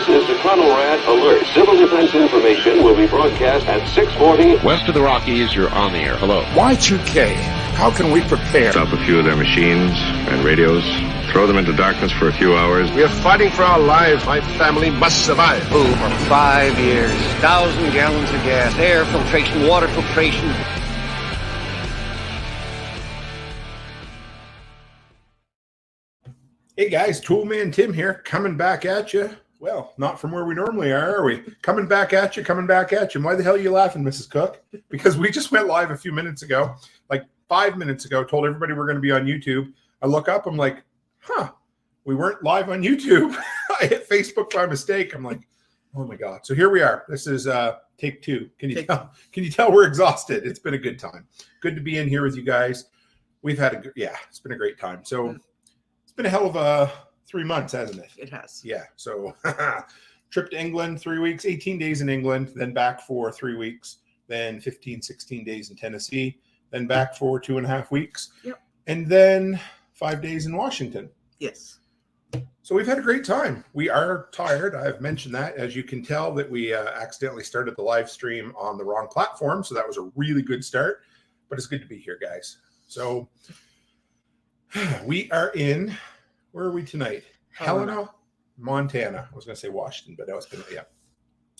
This is the Conelrad Alert. Civil defense information will be broadcast at 6:40. West of the Rockies, you're on the air. Hello. Y2K, how can we prepare? Stop a few of their machines and radios. Throw them into darkness for a few hours. We are fighting for our lives. My family must survive. Oh, for 5 years. 1,000 gallons of gas, air filtration, water filtration. Hey guys, Toolman Tim here, coming back at you. Well, not from where we normally are we? Coming back at you. And why the hell are you laughing, Mrs. Cook? Because we just went live a few minutes ago, like 5 minutes ago, told everybody we're going to be on YouTube. I look up, I'm like, we weren't live on YouTube. I hit Facebook by mistake. I'm like, oh my God. So here we are. This is take two. Can you tell we're exhausted? It's been a good time. Good to be in here with you guys. We've had it's been a great time. So it's been a hell of a 3 months, hasn't it? It has. Yeah. So trip to England, 3 weeks, 18 days in England, then back for 3 weeks, then 15, 16 days in Tennessee, then back for 2.5 weeks. Yep. And then 5 days in Washington. Yes. So we've had a great time. We are tired. I've mentioned that. As you can tell that we accidentally started the live stream on the wrong platform. So that was a really good start, but it's good to be here, guys. So we are in, where are we tonight? Helena, Montana. I was going to say Washington, but that was,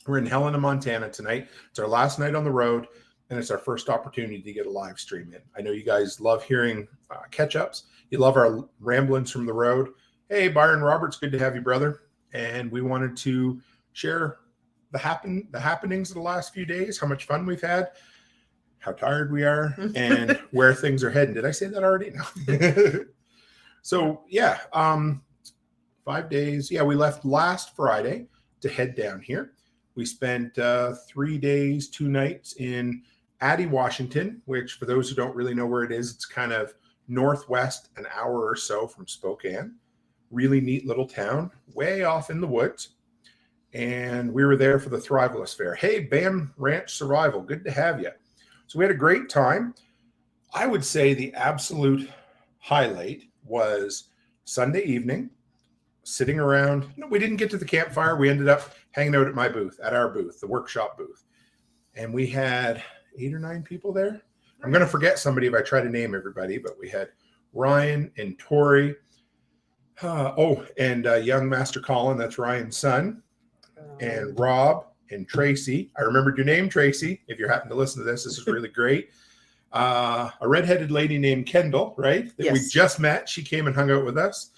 We're in Helena, Montana tonight. It's our last night on the road, and it's our first opportunity to get a live stream in. I know you guys love hearing catch-ups. You love our ramblings from the road. Hey, Byron Roberts, good to have you, brother. And we wanted to share the happenings of the last few days, how much fun we've had, how tired we are, and where things are heading. Did I say that already? No. So, 5 days. Yeah, we left last Friday to head down here. We spent 3 days, 2 nights in Addy, Washington, which for those who don't really know where it is, it's kind of northwest, an hour or so from Spokane. Really neat little town, way off in the woods. And we were there for the THRIVALIST Fair. Hey, Bam Ranch Survival, good to have you. So we had a great time. I would say the absolute highlight was Sunday evening, sitting around. No, we didn't get to the campfire. We ended up hanging out at my booth, at our booth, the workshop booth. And we had 8 or 9 people there. I'm going to forget somebody if I try to name everybody, but we had Ryan and Tori. And young Master Colin, that's Ryan's son, and Rob and Tracy. I remembered your name, Tracy. If you're happen to listen to this is really great. A redheaded lady named Kendall, right? That we just met. She came and hung out with us.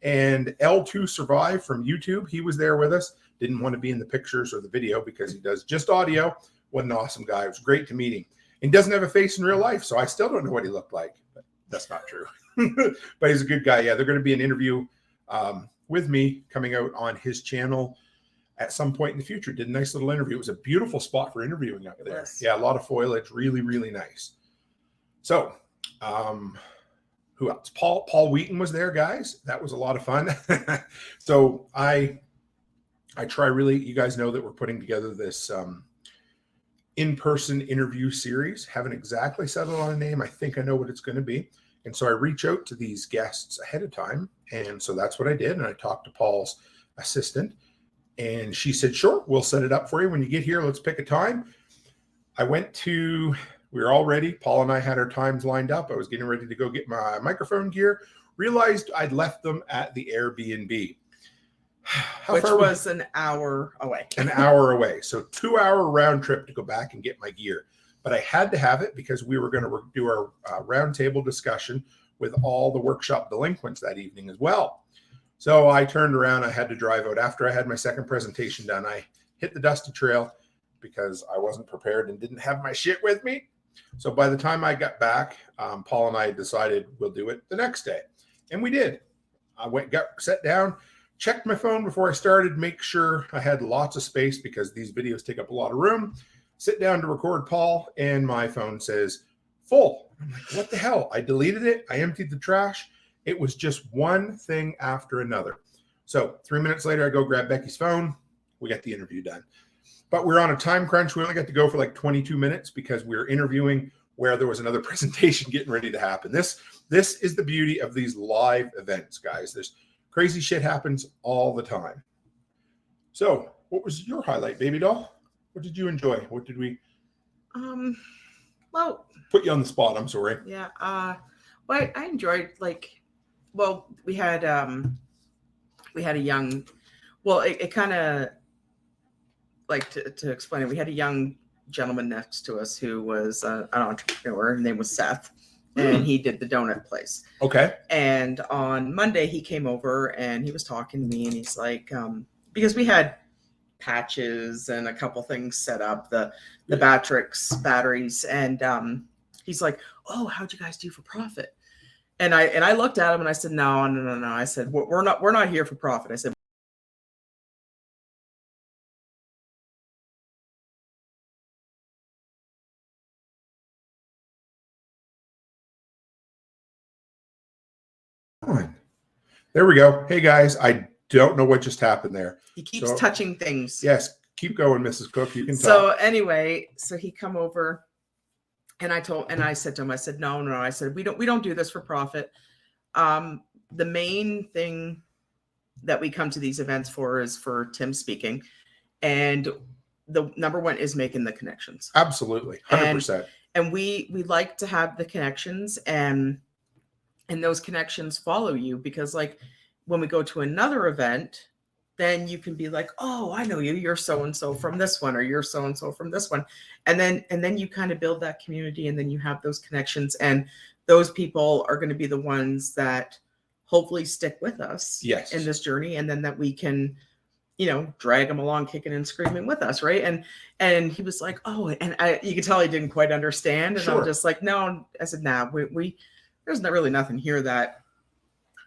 And L2 Survive from YouTube. He was there with us. Didn't want to be in the pictures or the video because he does just audio. What an awesome guy. It was great to meet him. And doesn't have a face in real life, so I still don't know what he looked like. But that's not true. But he's a good guy. Yeah, they're going to be an interview with me coming out on his channel at some point in the future. Did a nice little interview. It was a beautiful spot for interviewing up there. Yeah, a lot of foliage. Really, really nice. So, who else? Paul Wheaton was there, guys. That was a lot of fun. So I try really, you guys know that we're putting together this in-person interview series. Haven't exactly settled on a name. I think I know what it's going to be. And so I reach out to these guests ahead of time. And so that's what I did. And I talked to Paul's assistant. And she said, sure, we'll set it up for you. When you get here, let's pick a time. We were all ready. Paul and I had our times lined up. I was getting ready to go get my microphone gear. Realized I'd left them at the Airbnb. Which was an hour away. An hour away. So 2-hour round trip to go back and get my gear. But I had to have it because we were going to do our roundtable discussion with all the workshop delinquents that evening as well. So I turned around. I had to drive out. After I had my second presentation done, I hit the dusty trail because I wasn't prepared and didn't have my shit with me. So by the time I got back, Paul and I decided we'll do it the next day. And we did. I sat down, checked my phone before I started, make sure I had lots of space because these videos take up a lot of room. Sit down to record Paul, and my phone says full. I'm like, what the hell? I deleted it. I emptied the trash. It was just one thing after another. So 3 minutes later, I go grab Becky's phone. We got the interview done. But we're on a time crunch. We only got to go for like 22 minutes because we were interviewing where there was another presentation getting ready to happen. This is the beauty of these live events, guys. There's crazy shit happens all the time. So, what was your highlight, baby doll? What did you enjoy? What did we? Well, put you on the spot. I'm sorry. Yeah. Well, I enjoyed we had a young. Well, it kind of like to explain it. We had a young gentleman next to us who was an entrepreneur. His name was Seth. And he did the donut place. Okay. And on Monday, he came over and he was talking to me, and he's like, because we had patches and a couple things set up, the batteries, and he's like, "Oh, how'd you guys do for profit?" And I looked at him and I said, "No. I said, we're not here for profit." I said, there we go. Hey guys, I don't know what just happened there. He keeps touching things. Yes, keep going, Mrs. Cook. You can talk. So anyway, so he come over, and I said to him, I said, no. I said, we don't do this for profit. The main thing that we come to these events for is for Tim speaking, and the number one is making the connections. Absolutely, 100%. And we like to have the connections, and those connections follow you, because like when we go to another event, then you can be like, "Oh, I know you. You're so-and-so from this one, or you're so-and-so from this one." And then you kind of build that community, and then you have those connections, and those people are going to be the ones that hopefully stick with us in this journey. And then that we can, drag them along, kicking and screaming with us. Right. And he was like, "Oh," and you could tell he didn't quite understand. And Sure. I'm just like, "No," I said, "Nah, there's not really nothing here that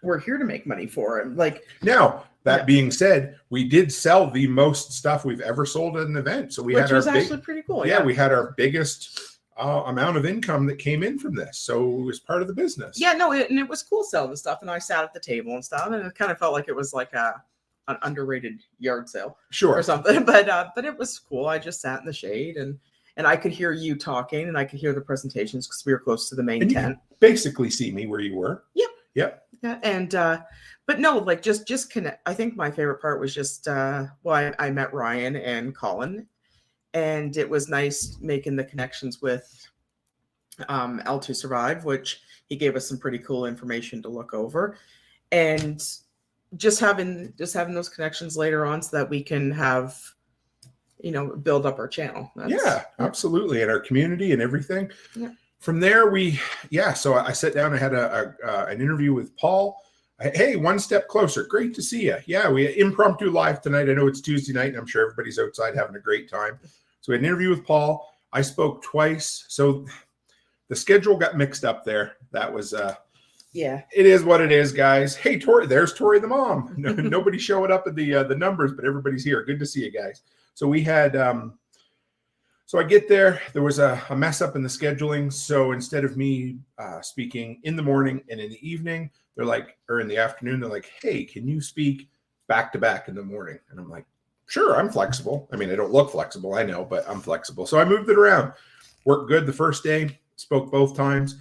we're here to make money for." And like, now that being said, we did sell the most stuff we've ever sold at an event. So which was actually pretty cool. Yeah, we had our biggest amount of income that came in from this. So it was part of the business. Yeah, no, and it was cool selling the stuff. And I sat at the table and stuff, and it kind of felt like it was like an underrated yard sale, sure, or something. But it was cool. I just sat in the shade, and I could hear you talking, and I could hear the presentations because we were close to the main tent. Basically, see me where you were. Yep. Yep. Yeah, and but no, like just connect. I think my favorite part was just I met Ryan and Colin, and it was nice making the connections with L2 Survive, which he gave us some pretty cool information to look over, and just having those connections later on so that we can have, build up our channel. Absolutely, and our community and everything. Yeah. From there, so I sat down. I had an interview with Paul. Hey, one step closer. Great to see you. Yeah, we had impromptu live tonight. I know it's Tuesday night, and I'm sure everybody's outside having a great time. So we had an interview with Paul. I spoke twice. So the schedule got mixed up there. That was it is what it is, guys. Hey, Tori, there's Tori the mom. Nobody showed up at the numbers, but everybody's here. Good to see you guys. So we had so I get there. There was a mess up in the scheduling. So instead of me speaking in the morning and in the evening, they're like, or in the afternoon, they're like, "Hey, can you speak back to back in the morning?" And I'm like, "Sure, I'm flexible." I mean, I don't look flexible, I know, but I'm flexible. So I moved it around. Worked good the first day, spoke both times.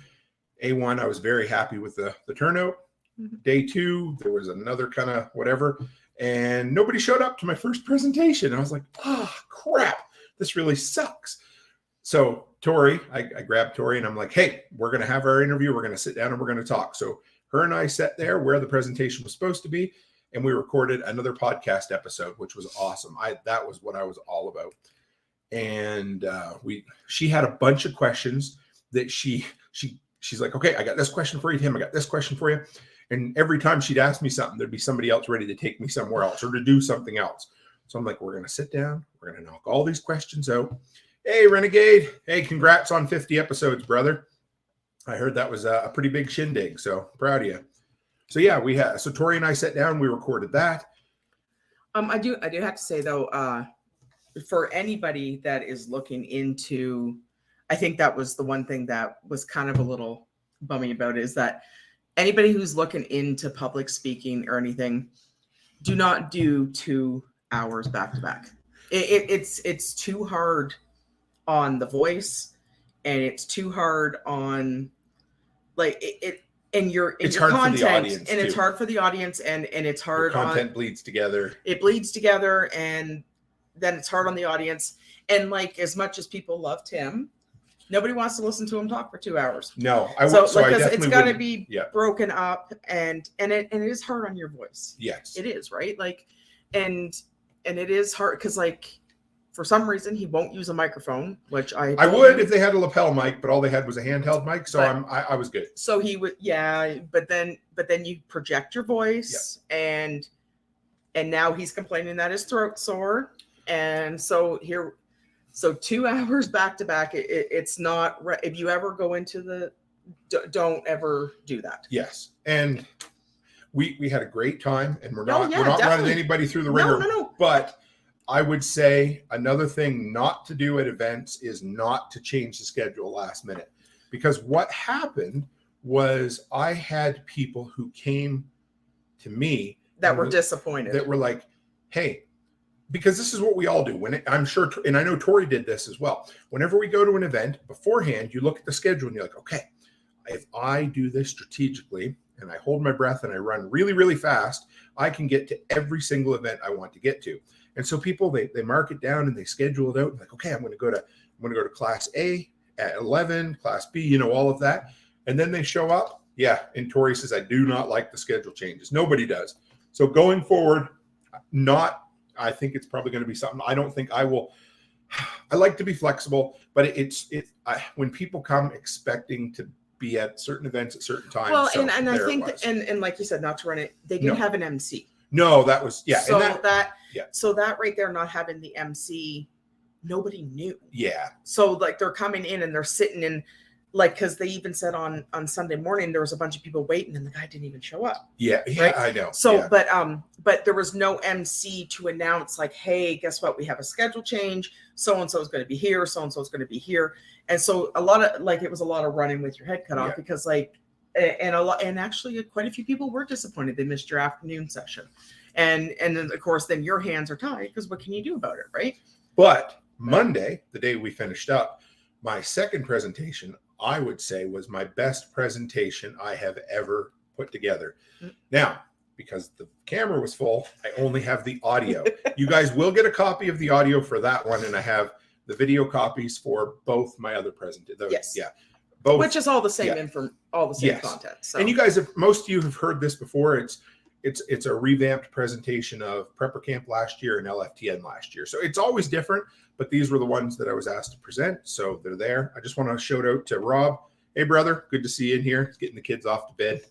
A1, I was very happy with the turnout. Mm-hmm. Day 2, there was another kind of whatever, and nobody showed up to my first presentation. I was like, "Oh, crap. This really sucks." So Tori, I grabbed Tori and I'm like, "Hey, we're going to have our interview. We're going to sit down and we're going to talk." So her and I sat there where the presentation was supposed to be, and we recorded another podcast episode, which was awesome. That was what I was all about. And she had a bunch of questions that she's like, "Okay, I got this question for you, Tim. I got this question for you." And every time she'd ask me something, there'd be somebody else ready to take me somewhere else or to do something else. So I'm like, we're going to sit down. We're going to knock all these questions out. Hey, Renegade. Hey, congrats on 50 episodes, brother. I heard that was a pretty big shindig. So proud of you. So yeah, so Tori and I sat down. We recorded that. I do have to say though, for anybody that is looking into, I think that was the one thing that was kind of a little bummy about it, is that anybody who's looking into public speaking or anything, do not do 2 hours back to back. It's too hard on the voice, and it's too hard on and It's your hard for the content, audience, and it's too. hard for the audience, and it's hard. Your content bleeds together. It bleeds together, and then it's hard on the audience. And like, as much as people love Tim, nobody wants to listen to him talk for 2 hours. No, I definitely it's got to wouldn't- be yeah. broken up, and it is hard on your voice. Yes, It is, right? Like, and it is hard because, like, for some reason he won't use a microphone, which I would if they had a lapel mic, but all they had was a handheld mic, so But- I was good. So he would, yeah, but then you project your voice, and now he's complaining that his throat's sore, and so 2 hours back to back, it's not. If you ever go into don't ever do that. Yes, and we had a great time, and we're not definitely. running anybody through the ringer. No. But I would say another thing not to do at events is not to change the schedule last minute, because what happened was I had people who came to me That were disappointed. that were like, hey, because this is what we all do. I'm sure, and I know Tori did this as well. Whenever we go to an event beforehand, you look at the schedule and you're like, okay, if I do this strategically and I hold my breath and I run really, really fast, I can get to every single event I want to get to. And so people, they mark it down and they schedule it out. And like, okay, I'm going to go to Class A at 11, Class B, all of that. And then they show up. Yeah. And Tori says, I do not like the schedule changes. Nobody does. So going forward, I think it's probably going to be something. I don't think I will. I like to be flexible, but when people come expecting to be at certain events at certain times. Well, and I think and like you said, not to run it, they didn't have an MC. No, that was So and so that right there, not having the MC, nobody knew. Yeah. So like they're coming in and they're sitting in, like, because they even said on Sunday morning there was a bunch of people waiting and the guy didn't even show up. Yeah, right? I know. So, but there was no MC to announce like, hey, guess what? We have a schedule change. So and so is going to be here. So and so is going to be here. And so it was a lot of running with your head cut off because and actually quite a few people were disappointed they missed your afternoon session, and then of course then your hands are tied because what can you do about it, right? But Monday, the day we finished up, my second presentation, I would say, was my best presentation I have ever put together. Now, because the camera was full, I only have the audio. You guys will get a copy of the audio for that one, and I have the video copies for both my other presentations. Yes. Yeah. Both. Which is all the same all the same content. So. And you guys most of you have heard this before. It's a revamped presentation of Prepper Camp last year and LFTN last year. So it's always different, but these were the ones that I was asked to present. So they're there. I just want to shout out to Rob. Hey, brother, good to see you in here. He's getting the kids off to bed.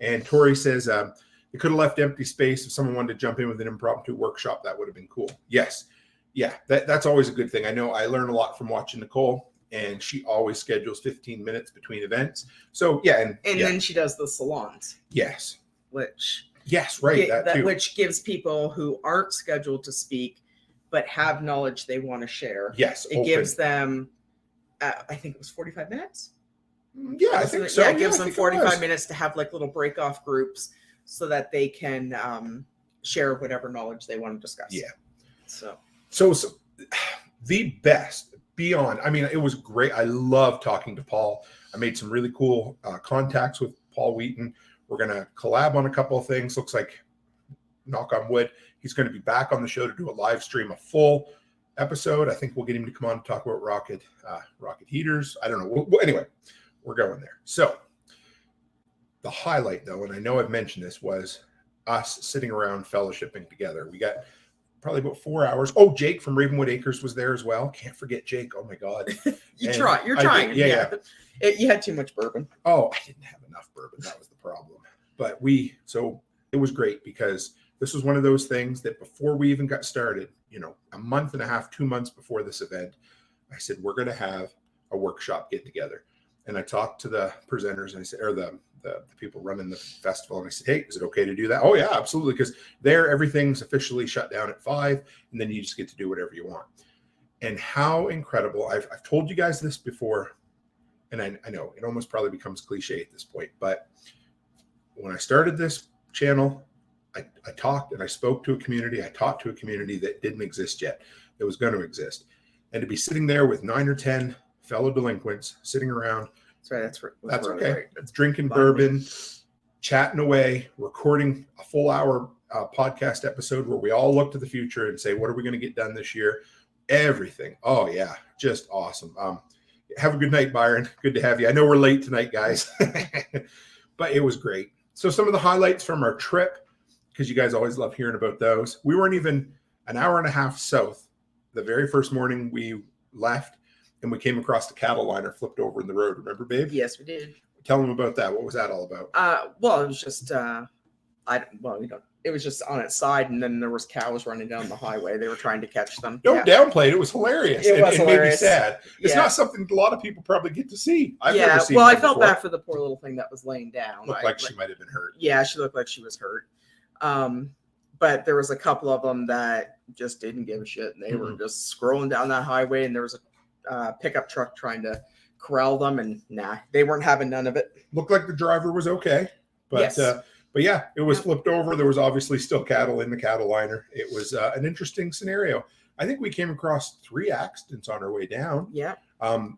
And Tori says, it could have left empty space if someone wanted to jump in with an impromptu workshop. That would have been cool. Yes. Yeah, that's always a good thing. I know I learn a lot from watching Nicole, and she always schedules 15 minutes between events. So, yeah. And then she does the salons. Yes. Yes, right. Which gives people who aren't scheduled to speak but have knowledge they want to share. Yes. It gives them, I think it was 45 minutes. Yeah, I think so. Yeah, it gives them 45 minutes to have like little break off groups so that they can share whatever knowledge they want to discuss. Yeah. So the best beyond, I mean, it was great. I love talking to Paul. I made some really cool contacts with Paul Wheaton. We're going to collab on a couple of things. Looks like, knock on wood, he's going to be back on the show to do a live stream, a full episode. I think we'll get him to come on and talk about rocket heaters. I don't know. Anyway, we're going there. So the highlight, though, and I know I've mentioned this, was us sitting around fellowshipping together. We got probably about 4 hours. Oh, Jake from Ravenwood Acres was there as well. Can't forget Jake. Oh my God. You're trying. Yeah. You had too much bourbon. Oh, I didn't have enough bourbon. That was the problem. But so it was great because this was one of those things that before we even got started, a month and a half, 2 months before this event, I said, we're going to have a workshop get together. And I talked to the presenters and I said, or the people running the festival. And I said, hey, is it okay to do that? Oh yeah, absolutely. Because everything's officially shut down at 5 and then you just get to do whatever you want. And how incredible. I've told you guys this before, and I know it almost probably becomes cliche at this point, but when I started this channel, I talked and I spoke to a community. I talked to a community that didn't exist yet, that was going to exist. And to be sitting there with 9 or 10 fellow delinquents sitting around That's right. That's really okay. great. It's Drinking fun. bourbon, chatting away, recording a full hour podcast episode where we all look to the future and say, what are we going to get done this year? Everything. Oh, yeah. Just awesome. Have a good night, Byron. Good to have you. I know we're late tonight, guys, but it was great. So some of the highlights from our trip, because you guys always love hearing about those. We weren't even an hour and a half south. The very first morning we left and we came across the cattle liner flipped over in the road. Remember, babe? Yes, we did. Tell them about that. What was that all about? Well, it was just it was just on its side, and then there was cows running down the highway. They were trying to catch them. Don't downplay it. It was hilarious. It was hilarious. Made me sad. It's Yeah. not something a lot of people probably get to see. I've never seen well, that I felt before. bad for the poor little thing that was laying down. Looked like she might have been hurt. Yeah, she looked like she was hurt. But there was a couple of them that just didn't give a shit, and they were just scrolling down that highway, and there was a pickup truck trying to corral them, and they weren't having none of it. Looked like the driver was okay, but Yes. but yeah, it was flipped over. There was obviously still cattle in the cattle liner. It was an interesting scenario. I think we came across 3 accidents on our way down. Yeah.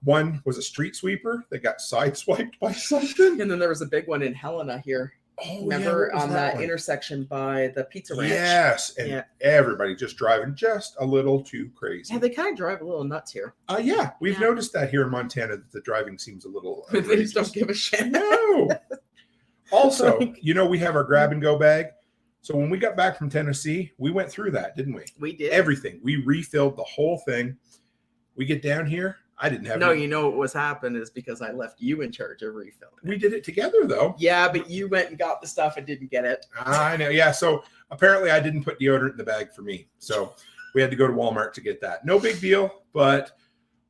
One was a street sweeper that got sideswiped by something. And then there was a big one in Helena here. Oh, Remember yeah, what was on that one? intersection by the pizza ranch? Yes, and everybody just driving just a little too crazy. Yeah, they kind of drive a little nuts here. Yeah, we've Yeah. noticed that here in Montana that the driving seems a little. They just don't give a shit. No. Also, we have our grab and go bag. So when we got back from Tennessee, we went through that, didn't we? We did. Everything. We refilled the whole thing. We get down here. I didn't have. No, you know what was happening is because I left you in charge of refilling. We did it together, though. Yeah, but you went and got the stuff and didn't get it. I know. Yeah. So apparently I didn't put deodorant in the bag for me. So we had to go to Walmart to get that. No big deal. But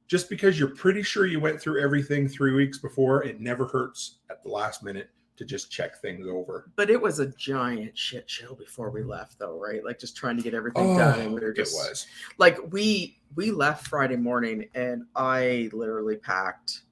just because you're pretty sure you went through everything 3 weeks before, it never hurts at the last minute to just check things over. But it was a giant shit show before we left, though, right? Like just trying to get everything done. And we were just, it was. Like we left Friday morning and I literally packed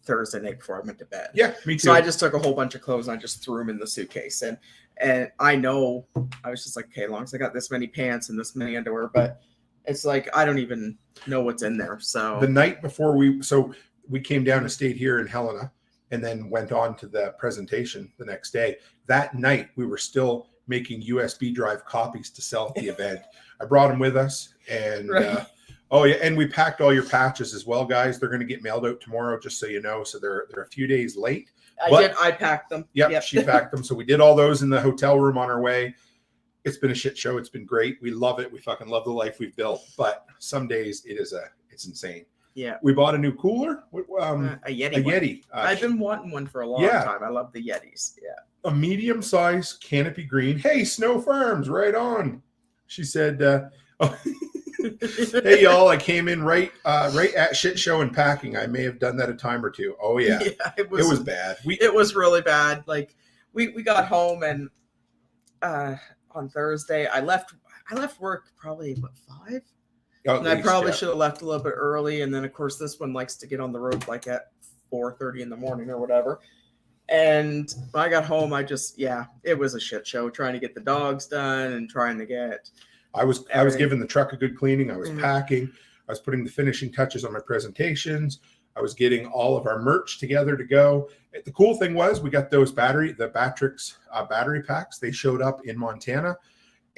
Thursday night before I went to bed. Yeah, me too. So I just took a whole bunch of clothes and I just threw them in the suitcase. And I know I was just like, okay, as long as I got this many pants and this many underwear, but it's like I don't even know what's in there. So the night before we came down and stayed here in Helena and then went on to the presentation the next day. That night we were still making USB drive copies to sell at the event. I brought them with us and and we packed all your patches as well, guys. They're going to get mailed out tomorrow, just so you know. So they're a few days late. I packed them. Yep, she packed them. So we did all those in the hotel room on our way. It's been a shit show. It's been great. We love it. We fucking love the life we've built. But some days it's insane. Yeah. We bought a new cooler. A Yeti. A Yeti. I've been wanting one for a long time. I love the Yetis. Yeah. A medium-sized canopy green. Hey, Snow Farms, right on. She said, hey, y'all, I came in right at shit show and packing. I may have done that a time or two. Oh, yeah. It was bad. It was really bad. Like, we got home and on Thursday, I left work probably, 5? And I probably should have left a little bit early. And then, of course, this one likes to get on the road like at 4:30 in the morning or whatever. And when I got home, it was a shit show trying to get the dogs done and trying to get. I was giving the truck a good cleaning. I was packing. I was putting the finishing touches on my presentations. I was getting all of our merch together to go. The cool thing was we got those battery packs. They showed up in Montana.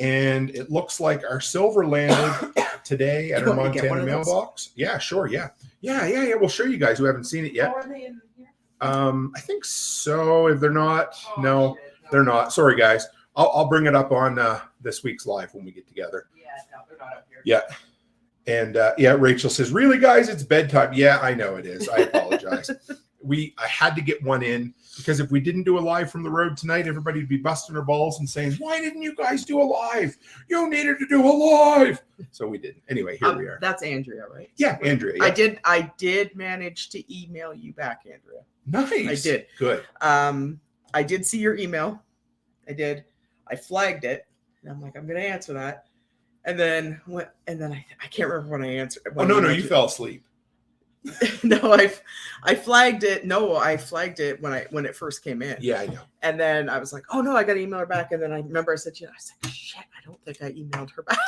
And it looks like our silver landed today at our Montana mailbox. Yeah, sure. Yeah. We'll show you guys who haven't seen it yet. Oh, are they in here? I think so. If they're not, they're not. Sorry, guys. I'll bring it up on this week's live when we get together. Yeah, no, they're not up here. Yeah. And Rachel says, really, guys, it's bedtime. Yeah, I know it is. I apologize. I had to get one in because if we didn't do a live from the road tonight, everybody would be busting their balls and saying, why didn't you guys do a live? You needed to do a live. So we didn't. Anyway, here we are. That's Andrea, right? Yeah, Andrea. Yeah. I did manage to email you back, Andrea. Nice. I did. Good. I did see your email. I did. I flagged it. And I'm like, I'm going to answer that. And then I can't remember when I answered. No, you fell asleep. No, I flagged it. No, I flagged it when it first came in. Yeah, I know. And then I was like, oh no, I got to email her back. And then I remember I said to you, I was like, shit, I don't think I emailed her back.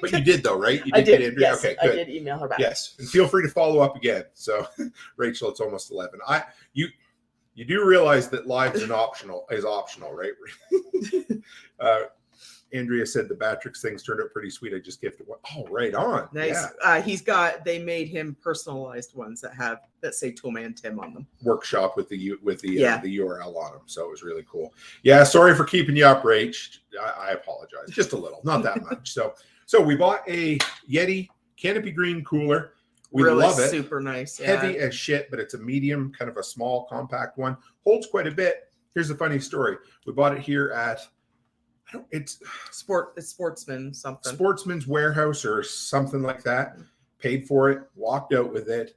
But you did though, right? You I did. get Andrea? Yes, Okay, I good. did email her back. Yes, and feel free to follow up again. So, Rachel, it's almost 11. You do realize that lives is optional, right? Andrea said the Batrix things turned out pretty sweet. I just gifted one. Oh, right on. Nice. Yeah. They made him personalized ones that say Toolman Tim on them. Workshop with the URL on them. So it was really cool. Yeah. Sorry for keeping you up, Rach. I apologize. Just a little, not that much. So we bought a Yeti canopy green cooler. We really love it. Super nice. Yeah. Heavy as shit, but it's a medium, kind of a small, compact one. Holds quite a bit. Here's a funny story. We bought it here at it's Sportsman's Warehouse or something like that. Paid for it, walked out with it,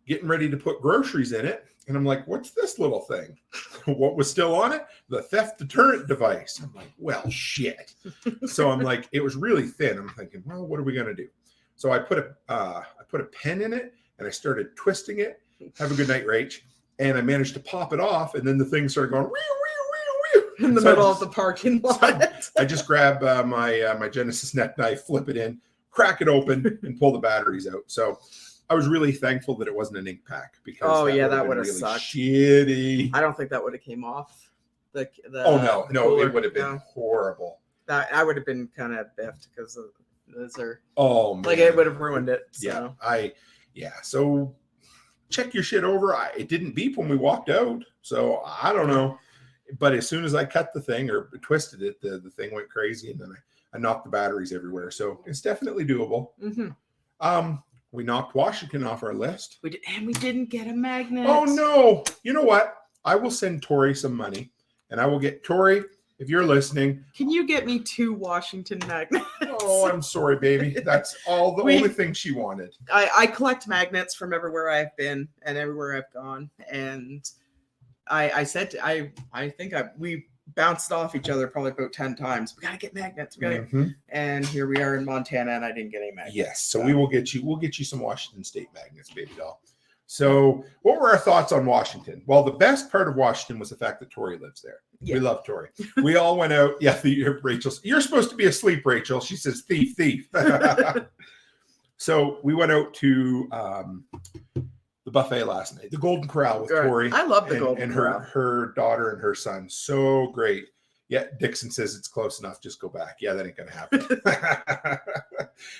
getting ready to put groceries in it. And I'm like, what's this little thing? What was still on it? The theft deterrent device. I'm like, well, shit. So I'm like, it was really thin. I'm thinking, well, what are we going to do? So I put a pen in it and I started twisting it. Have a good night, Rach. And I managed to pop it off. And then the thing started going, in the middle of the parking lot. I just grab my Genesis neck knife, flip it in, crack it open, and pull the batteries out. So I was really thankful that it wasn't an ink pack because that would have really sucked. Shitty. I don't think that would have came off. No, it would have been horrible. That I would have been kind of biffed because those are. Oh man, like it would have ruined it. So. Yeah. So check your shit over. It didn't beep when we walked out, so I don't know. But as soon as I cut the thing or twisted it, the thing went crazy, and then I knocked the batteries everywhere. So it's definitely doable. Mm-hmm. We knocked Washington off our list. We did, and we didn't get a magnet. Oh no! You know what? I will send Tori some money, and I will get Tori. If you're listening, can you get me 2 Washington magnets? Oh, I'm sorry, baby. That's all the only thing she wanted. I collect magnets from everywhere I've been and everywhere I've gone, and. I said we bounced off each other probably about 10 times. We gotta get magnets. And here we are in Montana, and I didn't get any magnets. Yes, so we'll get you some Washington State magnets, baby doll. So what were our thoughts on Washington? Well, the best part of Washington was the fact that Tori lives there. Yeah. We love Tori. We all went out. Yeah, Rachel, you're supposed to be asleep, Rachel. She says, thief. So we went out to the buffet last night, the Golden Corral with Tori. I love the Golden Corral. Her daughter and her son. So great. Yeah, Dixon says it's close enough. Just go back. Yeah, that ain't going to happen.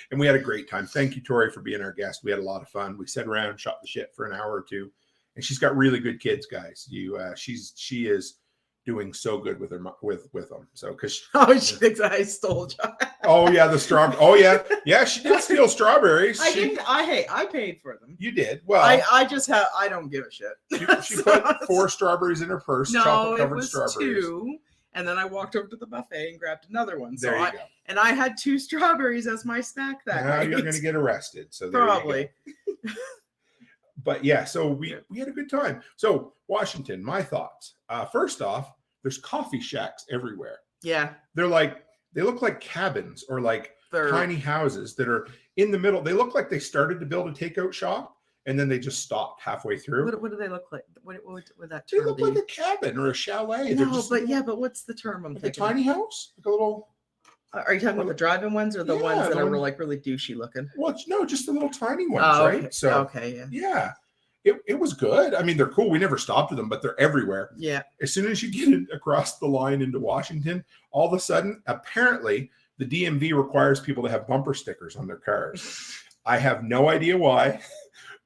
And we had a great time. Thank you, Tori, for being our guest. We had a lot of fun. We sat around, shot the shit for an hour or two. And she's got really good kids, guys. She is doing so good with them. So she thinks I stole John. Oh yeah, the strawberry. Oh yeah, she did steal strawberries. I paid for them. You did. Well, I don't give a shit. She put 4 strawberries in her purse. No, it was 2. And then I walked over to the buffet and grabbed another one. There you go. And I had 2 strawberries as my snack that night. Now you're going to get arrested. So probably. But yeah, so we had a good time. So Washington, my thoughts. First off, there's coffee shacks everywhere. Yeah. They look like cabins or like tiny houses that are in the middle. They look like they started to build a takeout shop and then they just stopped halfway through. What do they look like? What would that term be? They look like a cabin or a chalet. No, but what's the term I'm thinking? A tiny house? Like a little... Are you talking about the drive-in ones or the ones that are really douchey looking? Well, no, just the little tiny ones, right? Okay. So okay, yeah. It was good. I mean, they're cool. We never stopped at them, but they're everywhere. Yeah. As soon as you get across the line into Washington, all of a sudden, apparently, the DMV requires people to have bumper stickers on their cars. I have no idea why,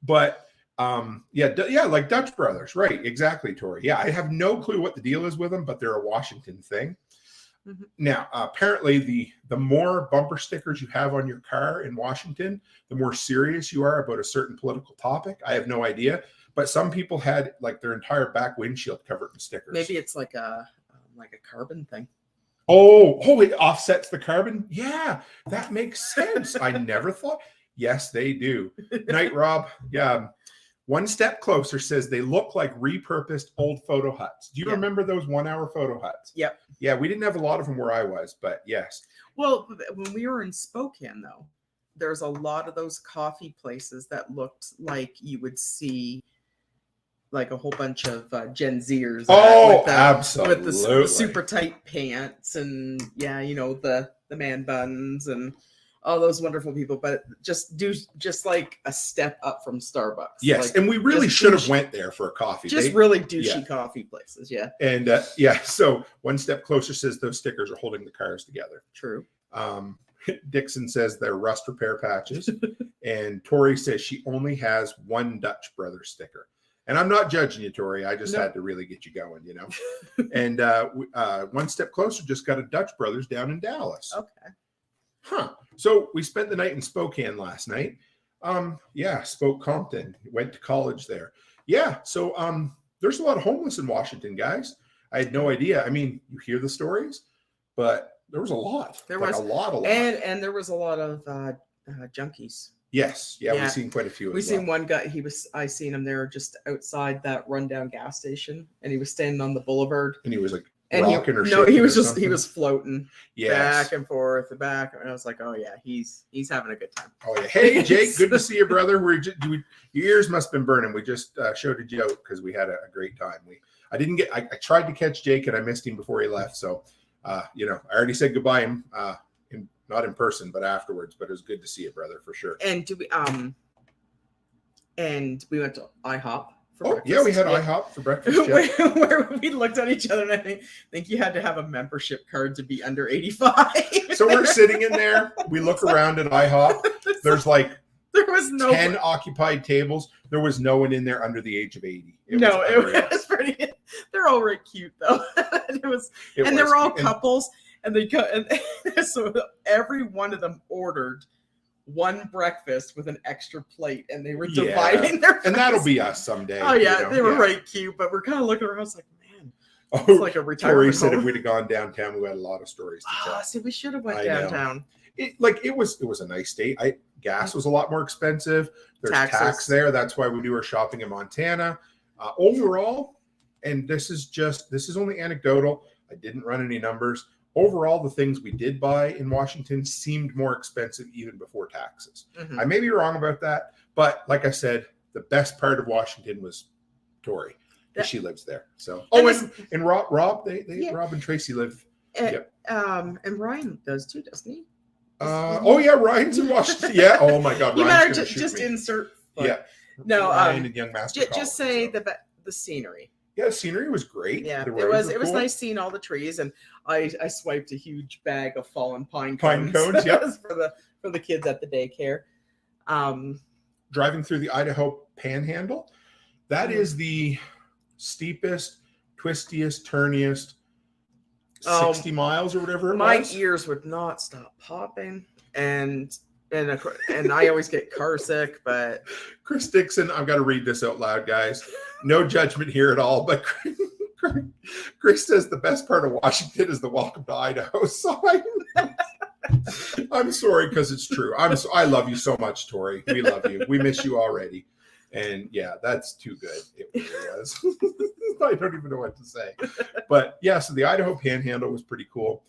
but like Dutch Brothers, right? Exactly, Tori. Yeah, I have no clue what the deal is with them, but they're a Washington thing. Mm-hmm. Now, apparently, the more bumper stickers you have on your car in Washington, the more serious you are about a certain political topic. I have no idea, but some people had like their entire back windshield covered in stickers. Maybe it's like a carbon thing. Oh, it offsets the carbon. Yeah, that makes sense. I never thought. Yes, they do. Night, Rob. Yeah. One Step Closer says they look like repurposed old photo huts. Do you remember those 1-hour photo huts? Yep. Yeah, we didn't have a lot of them where I was, but yes. Well, when we were in Spokane, though, there's a lot of those coffee places that looked like you would see like a whole bunch of Gen Zers. Absolutely. With the super tight pants and the man buns and all those wonderful people, but just like a step up from Starbucks. Yes, like, and we really should have went there for a coffee. Really douchey coffee places, yeah. And so one step closer says those stickers are holding the cars together. True. Dixon says they're rust repair patches, and Tori says she only has one Dutch Brothers sticker. And I'm not judging you, Tori. I just had to really get you going, And one step closer just got a Dutch Brothers down in Dallas. Okay. Huh. So we spent the night in Spokane last night. Spoke Compton. Went to college there. Yeah. So there's a lot of homeless in Washington, guys. I had no idea. I mean, you hear the stories, but there was a lot. There was a lot. And there was a lot of junkies. Yes. Yeah. We've seen quite a few. We seen one guy. I seen him there just outside that rundown gas station, and he was standing on the boulevard. And he was like, and he was floating back and forth and back. And I was like, oh yeah, he's having a good time. Oh yeah. Hey Jake, good to see you, brother. Your ears must have been burning. We just showed a joke because we had a great time. I tried to catch Jake and I missed him before he left. So I already said goodbye not in person, but afterwards. But it was good to see you, brother, for sure. And we went to IHOP. We had IHOP for breakfast. Where we looked at each other, and I think you had to have a membership card to be under 85. So we're sitting in there. We look around at IHOP. There was 10 occupied tables. There was no one in there under the age of 80. It was pretty. They're all right cute though. They were all couples, and so every one of them ordered one breakfast with an extra plate, and they were dividing their food. And that'll be us someday. Oh yeah, they were right cute, but we're kind of looking around. I was like, man, it's like a retirement Tori said if we'd have gone downtown, we had a lot of stories to tell. See, we should have went downtown. It was a nice day. Gas was a lot more expensive. There's tax there. That's why we do our shopping in Montana. Overall, and this is only anecdotal. I didn't run any numbers. Overall, the things we did buy in Washington seemed more expensive even before taxes. Mm-hmm. I may be wrong about that, but like I said, the best part of Washington was Tori. She lives there. So, and Rob, Rob and Tracy live. And Ryan does too, doesn't he? Ryan's in Washington. Yeah. Oh my God. You better just insert. Yeah. No. Ryan and Young Master. Just say the scenery. Yeah, the scenery was great. Yeah, it was nice seeing all the trees, and I swiped a huge bag of fallen pine cones. For the kids at the daycare. Driving through the Idaho Panhandle, that is the steepest, twistiest, turniest 60 miles or whatever it was. My ears would not stop popping, and I always get car sick, but Chris Dixon, I've got to read this out loud, guys. No judgment here at all, but Chris says the best part of Washington is the welcome to Idaho. So I'm sorry because it's true. I love you so much, Tori. We love you. We miss you already. And yeah, that's too good. It really was. I don't even know what to say. But yeah, so the Idaho Panhandle was pretty cool.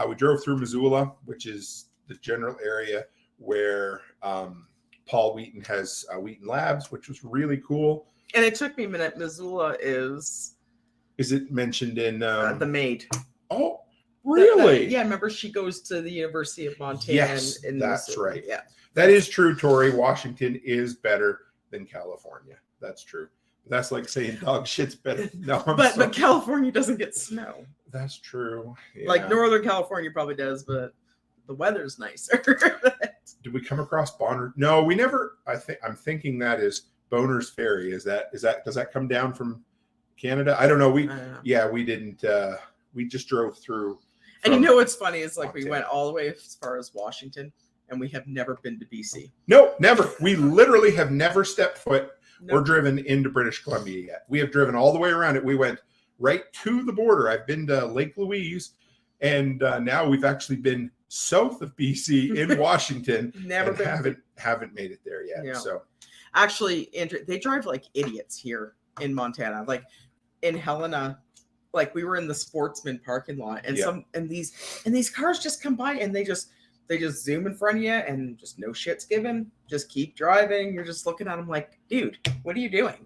We drove through Missoula, which is the general area where Paul Wheaton has Wheaton Labs, which was really cool. And it took me a minute. Missoula is it mentioned in The Maid? Oh, really? Yeah, remember she goes to the University of Montana. Yes, in that's Missoula. right. Yeah, that is true, Tori. Washington is better than California. That's true. That's like saying dog shit's better. No, but California doesn't get snow. That's true. Yeah. Like Northern California probably does, but the weather's nicer. Did we come across Bonner? No, we never. I'm thinking that is Bonner's Ferry. Does that come down from Canada? I don't know. We didn't. We just drove through. And you know what's funny is we went all the way as far as Washington, and we have never been to BC. No, never. We literally have never stepped foot or driven into British Columbia yet. We have driven all the way around it. We went right to the border. I've been to Lake Louise, and now we've actually been south of BC in Washington. Haven't made it there yet. Yeah. So actually, Andrew, they drive like idiots here in Montana. Like in Helena, we were in the Sportsman parking lot, and these cars just come by and they just they just zoom in front of you and just no shit's given. Just keep driving. You're just looking at them like, dude, what are you doing?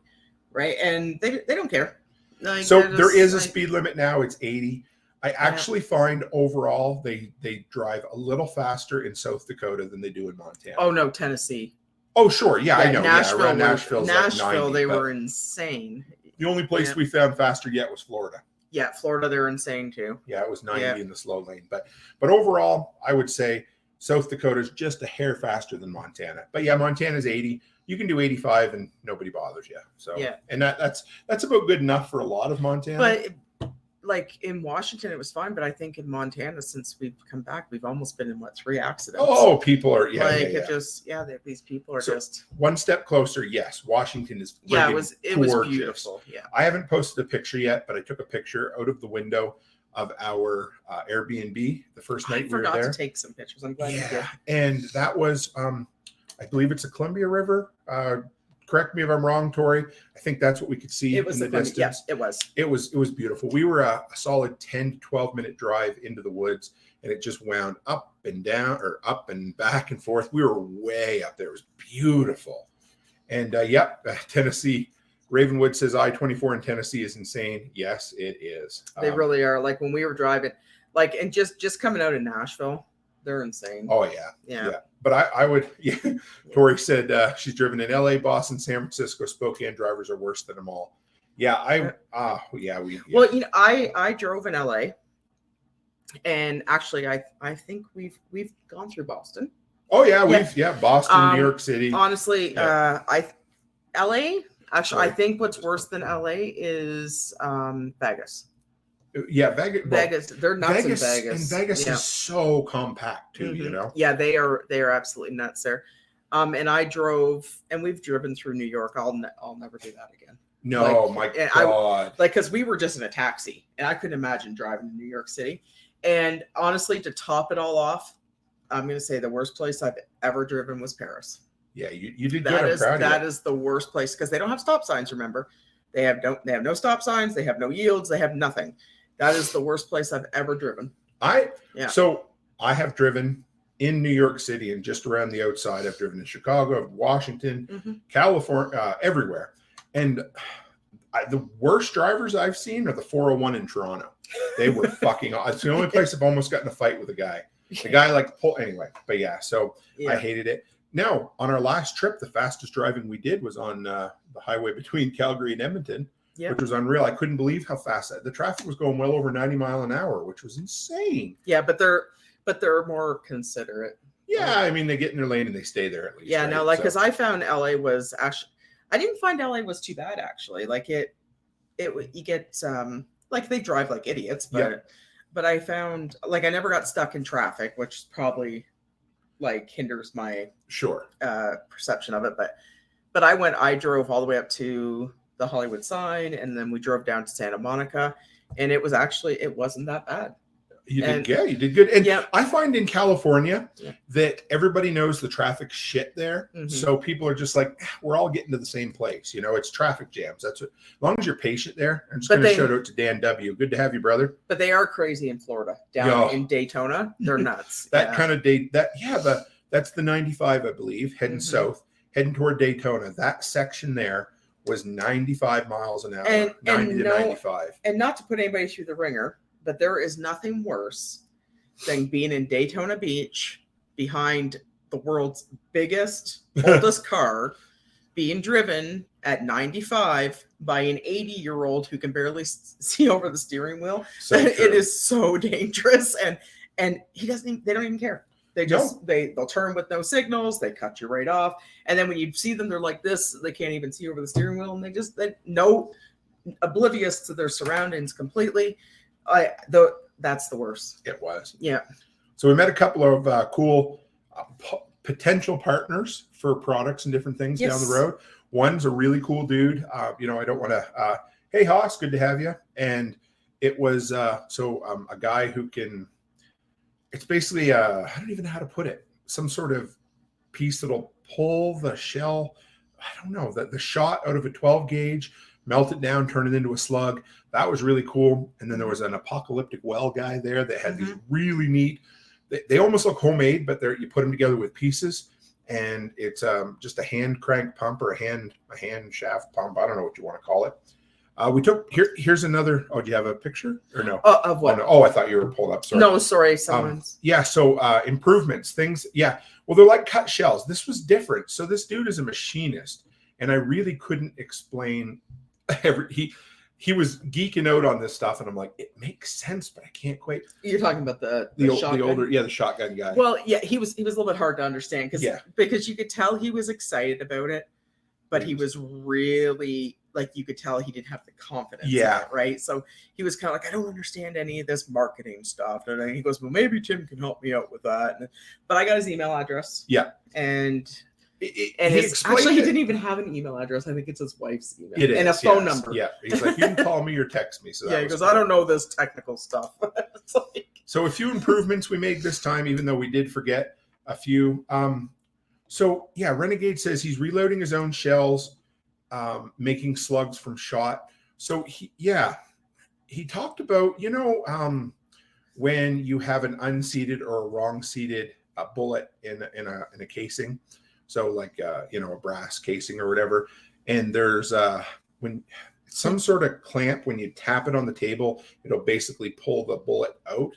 Right? And they don't care. Like, So just, there is a like, speed limit now. It's 80. I actually find overall they drive a little faster in South Dakota than they do in Montana. Oh no, Tennessee. Oh sure, yeah, I know. Nashville, around Nashville's Nashville, like 90, they but were insane. the only place we found faster yet was Florida. Yeah, Florida, they're insane too. Yeah, it was 90 in the slow lane. But overall, I would say South Dakota's just a hair faster than Montana. But yeah, Montana's 80. You can do 85 and nobody bothers you. So and that's about good enough for a lot of Montana. But like in Washington, it was fine. But I think in Montana, since we've come back, we've almost been in 3 accidents. Oh, people are these people are just one step closer. Yes, Washington is it was gorgeous. beautiful. Yeah, I haven't posted a picture yet, but I took a picture out of the window of our Airbnb the first night we were there. I forgot to take some pictures. I'm glad you did. And that was I believe it's a Columbia River. Correct me if I'm wrong, Tori. I think that's what we could see in the distance. Yes, it was. It was beautiful. We were a solid 10 to 12 minute drive into the woods, and it just wound up and down or up and back and forth. We were way up there. It was beautiful. And Tennessee. Ravenwood says I-24 in Tennessee is insane. Yes, it is. They really are. Like when we were driving, and just coming out of Nashville, they're insane. Oh yeah. But I would. Yeah. Tori said she's driven in LA, Boston, San Francisco. Spokane drivers are worse than them all. Yeah, Well, I drove in LA, and actually, I think we've gone through Boston. Oh yeah, Boston, New York City. Honestly, LA. Actually, I think what's worse than LA is Vegas. Yeah, Vegas. They're nuts in Vegas. And Vegas is so compact too, you know. Yeah, they are absolutely nuts there. And I drove, and we've driven through New York. I'll never do that again. No, my God. Because we were just in a taxi, and I couldn't imagine driving to New York City. And honestly, to top it all off, I'm going to say the worst place I've ever driven was Paris. Yeah, you did good. I'm proud of you. That is the worst place because they don't have stop signs. Remember, they have no stop signs. They have no yields. They have nothing. That is the worst place I've ever driven. So I have driven in New York City and just around the outside. I've driven in Chicago, Washington, California, everywhere. And the worst drivers I've seen are the 401 in Toronto. They were fucking. It's the only place I've almost gotten in a fight with a guy. The guy anyway. But I hated it. Now, on our last trip, the fastest driving we did was on the highway between Calgary and Edmonton, which was unreal. I couldn't believe how fast the traffic was going well over 90 miles an hour, which was insane. Yeah, but they're more considerate. Yeah, I mean, they get in their lane and they stay there at least. Yeah, right? no, because I found LA was actually, I didn't find LA was too bad actually. Like you get they drive like idiots, but I found I never got stuck in traffic, which probably hinders my perception of it. But I drove all the way up to the Hollywood sign, and then we drove down to Santa Monica, and it wasn't that bad. You did good. And I find in California that everybody knows the traffic shit there. So people are just like, we're all getting to the same place. You know, it's traffic jams. That's what, as long as you're patient there. I'm just going to shout out to Dan W. Good to have you, brother. But they are crazy in Florida. Down in Daytona, they're nuts. Kind of that's the 95, I believe, heading south, heading toward Daytona. That section there was 95 miles an hour, 90 to 95. And not to put anybody through the ringer, but there is nothing worse than being in Daytona Beach behind the world's biggest, oldest car being driven at 95 by an 80-year-old who can barely see over the steering wheel. So it is so dangerous. And they don't even care. They'll turn with no signals. They cut you right off. And then when you see them, they're like this. They can't even see over the steering wheel. And they oblivious to their surroundings completely. That's the worst. It was. Yeah. So we met a couple of cool potential partners for products and different things down the road. One's a really cool dude. I don't want to, hey Haas, good to have you. And it was a guy who can, it's basically I don't even know how to put it. Some sort of piece that'll pull the shell. I don't know, the shot out of a 12 gauge, melt it down, turn it into a slug. That was really cool. And then there was an apocalyptic well guy there that had these really neat they almost look homemade, but you put them together with pieces, and it's just a hand crank pump or a hand shaft pump. I don't know what you want to call it. We took here's another. Oh, do you have a picture or no? Of what? Oh, no. Oh, I thought you were pulled up. Sorry. No, sorry, someone's. Yeah. So improvements, things. Yeah. Well, they're like cut shells. This was different. So this dude is a machinist, and I really couldn't explain. He was geeking out on this stuff, and I'm like, it makes sense, but I can't quite. You're talking about the older, the shotgun guy. Well, yeah, he was a little bit hard to understand because you could tell he was excited about it, but he was really like, you could tell he didn't have the confidence. Yeah. In it, right. So he was kind of like, I don't understand any of this marketing stuff. And then he goes, well, maybe Tim can help me out with that. But I got his email address. Yeah. And he didn't even have an email address. I think it's his wife's email. It is, and a phone number. Yeah. He's like, you can call me or text me. So yeah, he goes, I don't know this technical stuff. So a few improvements we made this time, even though we did forget a few. So yeah, Renegade says he's reloading his own shells, making slugs from shot. So he talked about, when you have an unseated or a wrong seated bullet in a casing. So like, a brass casing or whatever. And there's when some sort of clamp, when you tap it on the table, it'll basically pull the bullet out.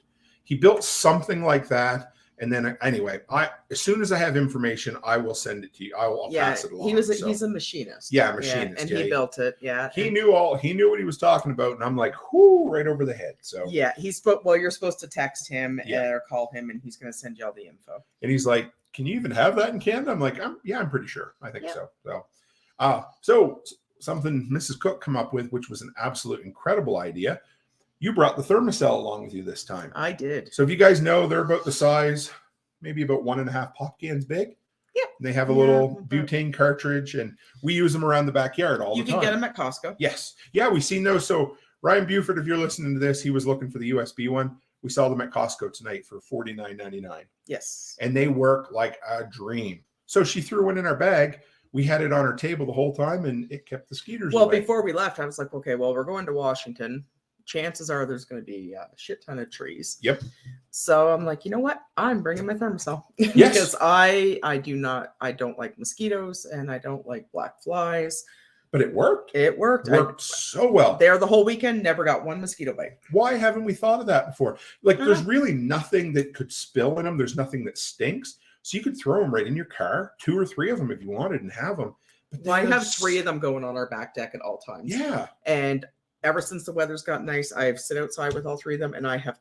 He built something like that. And then anyway, as soon as I have information, I will send it to you. I'll pass it along. He's a machinist. Yeah, machinist. And he built it. Yeah. He knew what he was talking about. And I'm like, whoo, right over the head. So yeah, you're supposed to text him or call him, and he's going to send you all the info. And he's like, can you even have that in Canada? I'm like, I'm pretty sure. I think so. So something Mrs. Cook come up with, which was an absolute incredible idea. You brought the thermocell along with you this time. I did. So if you guys know, they're about the size, maybe about 1.5 pop cans big. Yeah. And they have a little butane cartridge, and we use them around the backyard all the time. You can get them at Costco. Yes. Yeah, we've seen those. So Ryan Buford, if you're listening to this, he was looking for the USB one. We saw them at Costco tonight for $49.99. Yes. And they work like a dream. So she threw one in our bag. We had it on our table the whole time, and it kept the skeeters away. Before we left, I was like, okay, well, we're going to Washington. Chances are there's going to be a shit ton of trees. Yep. So I'm like, you know what? I'm bringing my thermosol. Yes. Because I don't like mosquitoes, and I don't like black flies. But it worked. It worked. So well. There the whole weekend, never got one mosquito bite. Why haven't we thought of that before? Like, there's really nothing that could spill in them. There's nothing that stinks. So you could throw them right in your car, 2 or 3 of them if you wanted, and have them. Well, I have 3 of them going on our back deck at all times. Yeah. And ever since the weather's got nice, I've sit outside with all 3 of them, and I have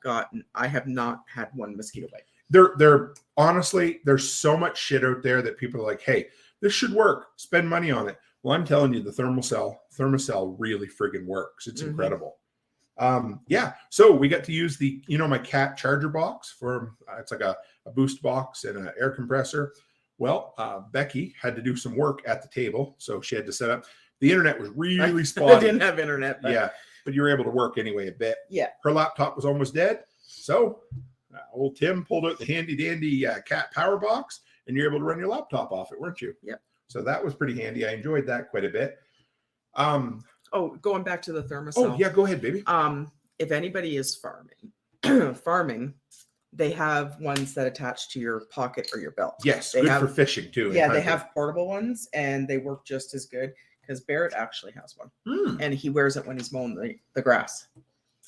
not had one mosquito bite. They're honestly, there's so much shit out there that people are like, hey, this should work. Spend money on it. Well, I'm telling you, the thermocell really friggin' works. It's incredible. So we got to use the, my cat charger box for, it's like a boost box and an air compressor. Well, Becky had to do some work at the table, so she had to set up. The internet was really spotty. I didn't have internet. But you were able to work anyway a bit. Yeah. Her laptop was almost dead. So old Tim pulled out the handy dandy cat power box, and you're able to run your laptop off it, weren't you? Yep. So that was pretty handy. I enjoyed that quite a bit. Going back to the thermosol. Oh, yeah, go ahead, baby. If anybody is farming, they have ones that attach to your pocket or your belt. Yes, they good for fishing too. Yeah, they have portable ones, and they work just as good, because Barrett actually has one, and he wears it when he's mowing the grass.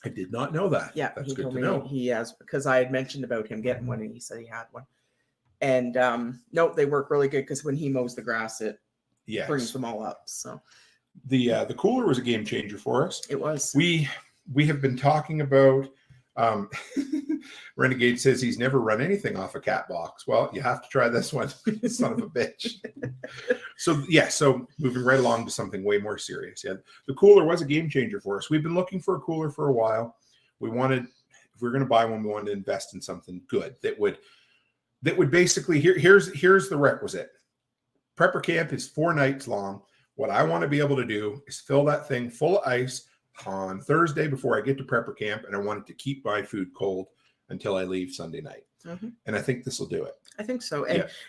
I did not know that. Yeah, that's he good told to me know. he has, because I had mentioned about him getting one, and he said he had one. And no, they work really good, because when he mows the grass, it brings them all up. So the cooler was a game changer for us. It was. We have been talking about. Renegade says he's never run anything off a cat box. Well, you have to try this one, son of a bitch. So moving right along to something way more serious. Yeah, the cooler was a game changer for us. We've been looking for a cooler for a while. If we were going to buy one, we wanted to invest in something good that would basically, here's the requisite. Prepper camp is 4 nights long. What I want to be able to do is fill that thing full of ice on Thursday before I get to prepper camp, and I want it to keep my food cold until I leave Sunday night. And I think this will do it. I think so.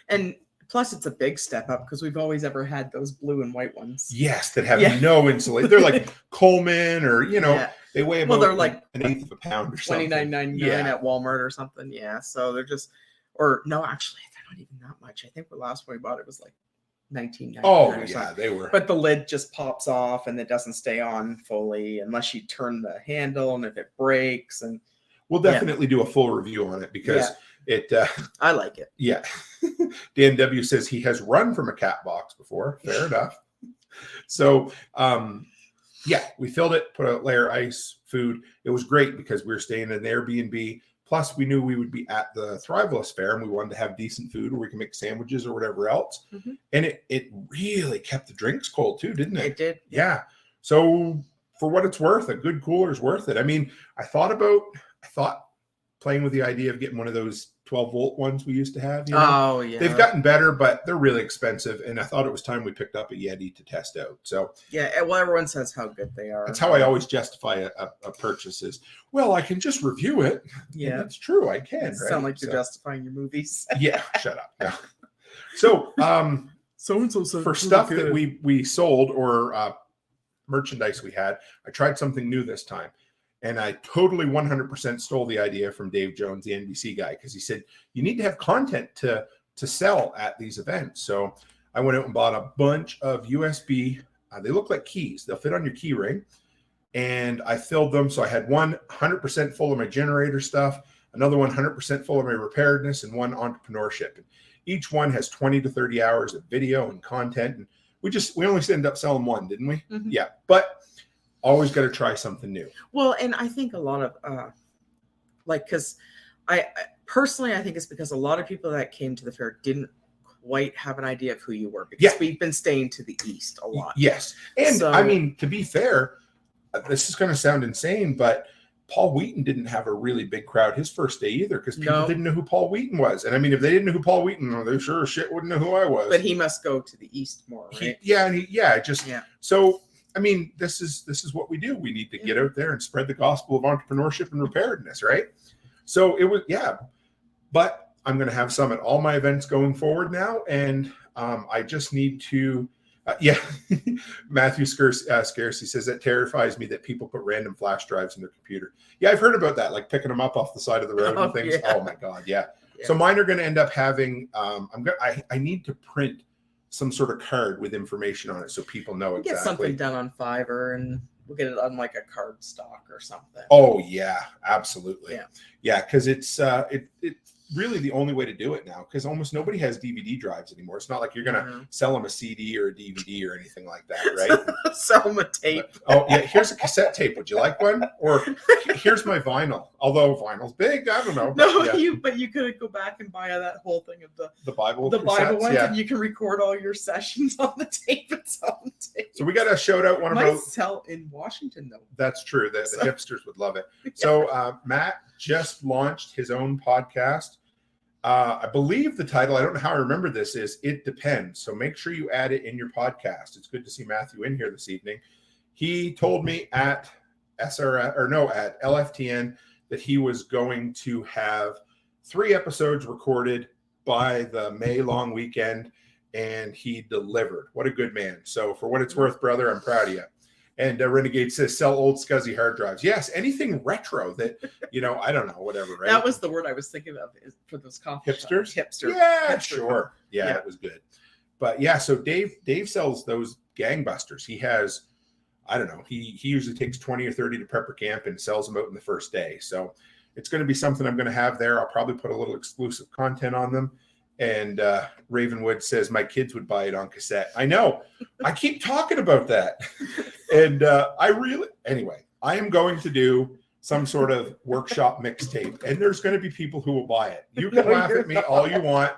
And Plus, it's a big step up because we've always ever had those blue and white ones. Yes, that have no insulation. They're like Coleman, or they weigh about they're like an eighth of a pound or something. $29.99 at Walmart or something. Yeah, so they're just, or no, actually, they're not even that much. I think the last one we bought it was like $19.99. Oh yeah, they were. But the lid just pops off and it doesn't stay on fully unless you turn the handle, and if it breaks. And we'll definitely do a full review on it because it. I like it. Yeah. Dan W says he has run from a cat box before. Fair enough. So, we filled it, put a layer of ice, food. It was great because we were staying in an Airbnb. Plus, we knew we would be at the Thrivalist Fair, and we wanted to have decent food where we can make sandwiches or whatever else. Mm-hmm. And it really kept the drinks cold too, didn't it? It did. Yeah. So for what it's worth, a good cooler is worth it. I mean, I thought playing with the idea of getting one of those 12-volt ones we used to have. Oh, yeah. They've gotten better, but they're really expensive. And I thought it was time we picked up a Yeti to test out. So yeah, well, everyone says how good they are. That's how I always justify a purchase is, well, I can just review it. Yeah, that's true. I can. Right? Sound like you're justifying your movies. Yeah, shut up. No. So, so-and-so said for stuff that we sold or merchandise we had, I tried something new this time. And I totally 100% stole the idea from Dave Jones, the NBC guy, because he said, you need to have content to sell at these events. So I went out and bought a bunch of USB. They look like keys. They'll fit on your key ring. And I filled them. So I had one 100% full of my generator stuff, another one 100% full of my preparedness, and one entrepreneurship. And each one has 20 to 30 hours of video and content. And we only ended up selling one, didn't we? Mm-hmm. Yeah. But always got to try something new. Well, and I think a lot of because I personally, I think it's because a lot of people that came to the fair didn't quite have an idea of who you were, because we've been staying to the east a lot. Yes. And so, I mean, to be fair, this is going to sound insane, but Paul Wheaton didn't have a really big crowd his first day either, because people didn't know who Paul Wheaton was. And I mean, if they didn't know who Paul Wheaton was, they sure as shit wouldn't know who I was. But he must go to the east more, right? So I mean, this is what we do. We need to get out there and spread the gospel of entrepreneurship and preparedness, right? So it was, but I'm going to have some at all my events going forward now. And I just need to, Matthew Scarcey says that terrifies me that people put random flash drives in their computer. Yeah, I've heard about that, like picking them up off the side of the road and things. Yeah. Oh my God. Yeah. So mine are going to end up having, I need to print some sort of card with information on it so people know exactly. Get something done on Fiverr, and we'll get it on like a card stock or something. Oh yeah, absolutely. Yeah, because it's really the only way to do it now, because almost nobody has DVD drives anymore. It's not like you're gonna sell them a CD or a DVD or anything like that, right? Sell them a tape. Here's a cassette tape. Would you like one? Or here's my vinyl. Although vinyl's big, I don't know. But you could go back and buy that whole thing of the Bible, Bible ones, and you can record all your sessions on the tape. It's on tape. So we got to shout out one of those. Might sell in Washington though. That's true. The hipsters would love it. So Matt just launched his own podcast. I believe the title, I don't know how I remember this, is It Depends. So make sure you add it in your podcast. It's good to see Matthew in here this evening. He told me at LFTN that he was going to have 3 episodes recorded by the May long weekend, and he delivered. What a good man. So for what it's worth, brother, I'm proud of you. And Renegade says, sell old scuzzy hard drives. Yes, anything retro that, I don't know, whatever, right? That was the word I was thinking of for those coffee hipsters. Hipster. Yeah, sure. Yeah, it was good. But yeah, so Dave sells those gangbusters. He has, I don't know, he usually takes 20 or 30 to prepper camp and sells them out in the first day. So it's going to be something I'm going to have there. I'll probably put a little exclusive content on them. And Ravenwood says, my kids would buy it on cassette. I know. I keep talking about that. And I am going to do some sort of workshop mixtape. And there's going to be people who will buy it. You can laugh at me all you want.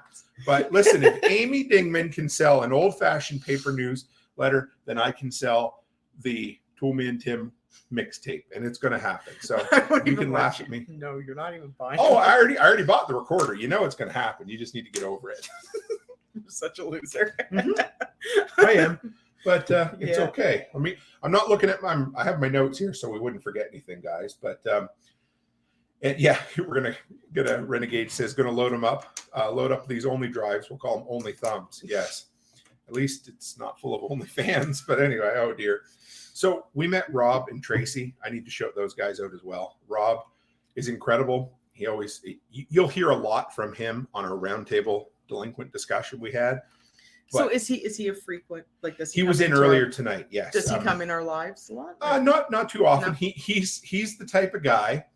But listen, if Amy Dingman can sell an old-fashioned paper newsletter, then I can sell the Tool Me and Tim mixtape, and it's going to happen. So you can laugh at me. No, you're not even buying. Oh, I already bought the recorder. You know it's going to happen. You just need to get over it. You're such a loser. I am, but it's okay. I mean, I'm not looking at I have my notes here, so we wouldn't forget anything, guys. But And yeah, we're gonna Renegade says gonna load them up. Load up these only drives. We'll call them only thumbs. Yes. At least it's not full of only fans. But anyway, oh dear. So we met Rob and Tracy. I need to shout those guys out as well. Rob is incredible. You'll hear a lot from him on our roundtable delinquent discussion we had. So is he a frequent, like, does he was in earlier tonight? Yes. Does he come in our lives a lot? Not too often. No. He's the type of guy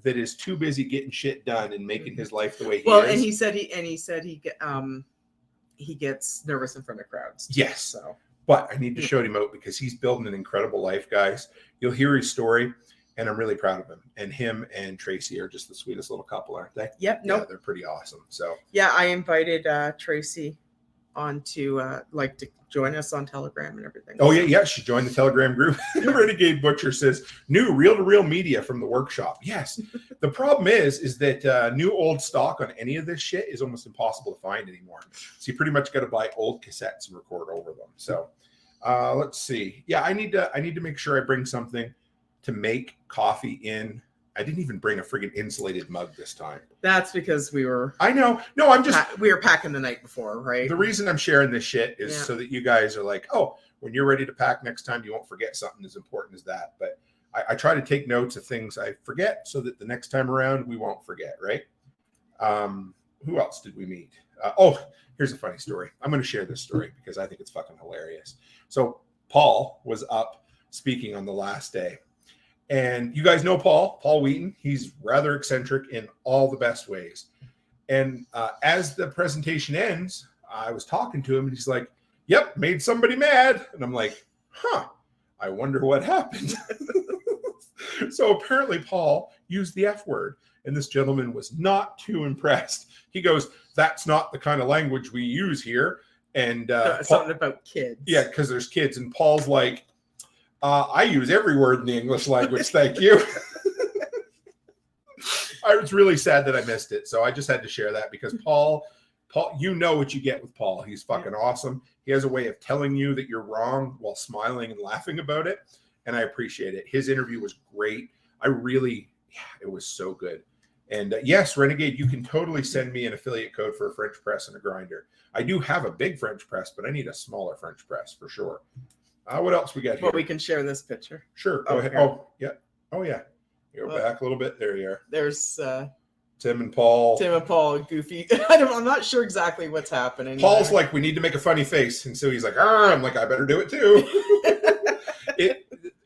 that is too busy getting shit done and making his life the way he is. Well, and he said he gets nervous in front of crowds. Yes. So, but I need to shout him out because he's building an incredible life, guys. You'll hear his story, and I'm really proud of him. And him and Tracy are just the sweetest little couple, aren't they? Yep. Yeah, Nope. they're pretty awesome. So yeah, I invited Tracy on to to join us on Telegram and everything. oh yeah, she joined the Telegram group. Renegade Butcher says new reel-to-reel media from the workshop. Yes. The problem is that new old stock on any of this shit is almost impossible to find anymore. So you pretty much got to buy old cassettes and record over them. So let's see. Yeah, I need to make sure I bring something to make coffee in. I didn't even bring a friggin' insulated mug this time. That's because we were. I know. No, I'm just. We were packing the night before, right? The reason I'm sharing this shit is so that you guys are like, oh, when you're ready to pack next time, you won't forget something as important as that. But I try to take notes of things I forget so that the next time around we won't forget, right? Who else did we meet? Here's a funny story. I'm going to share this story because I think it's fucking hilarious. So Paul was up speaking on the last day. And you guys know Paul Wheaton. He's rather eccentric in all the best ways. And as the presentation ends, I was talking to him and he's like, yep, made somebody mad. And I'm like, I wonder what happened. So apparently Paul used the F word and this gentleman was not too impressed. He goes, that's not the kind of language we use here. And something about kids. Yeah, because there's kids. And Paul's like, I use every word in the English language. Thank you. I was really sad that I missed it. So I just had to share that because Paul, you know what you get with Paul. He's fucking awesome. He has a way of telling you that you're wrong while smiling and laughing about it. And I appreciate it. His interview was great. It was so good. And yes, Renegade, you can totally send me an affiliate code for a French press and a grinder. I do have a big French press, but I need a smaller French press for sure. What else we got here? Well, we can share this picture. Sure. Go ahead. Oh, yeah. Oh, yeah. Go back a little bit. There you are. There's Tim and Paul. Goofy. I'm not sure exactly what's happening. Paul's like, we need to make a funny face. And so he's like, I'm like, I better do it too.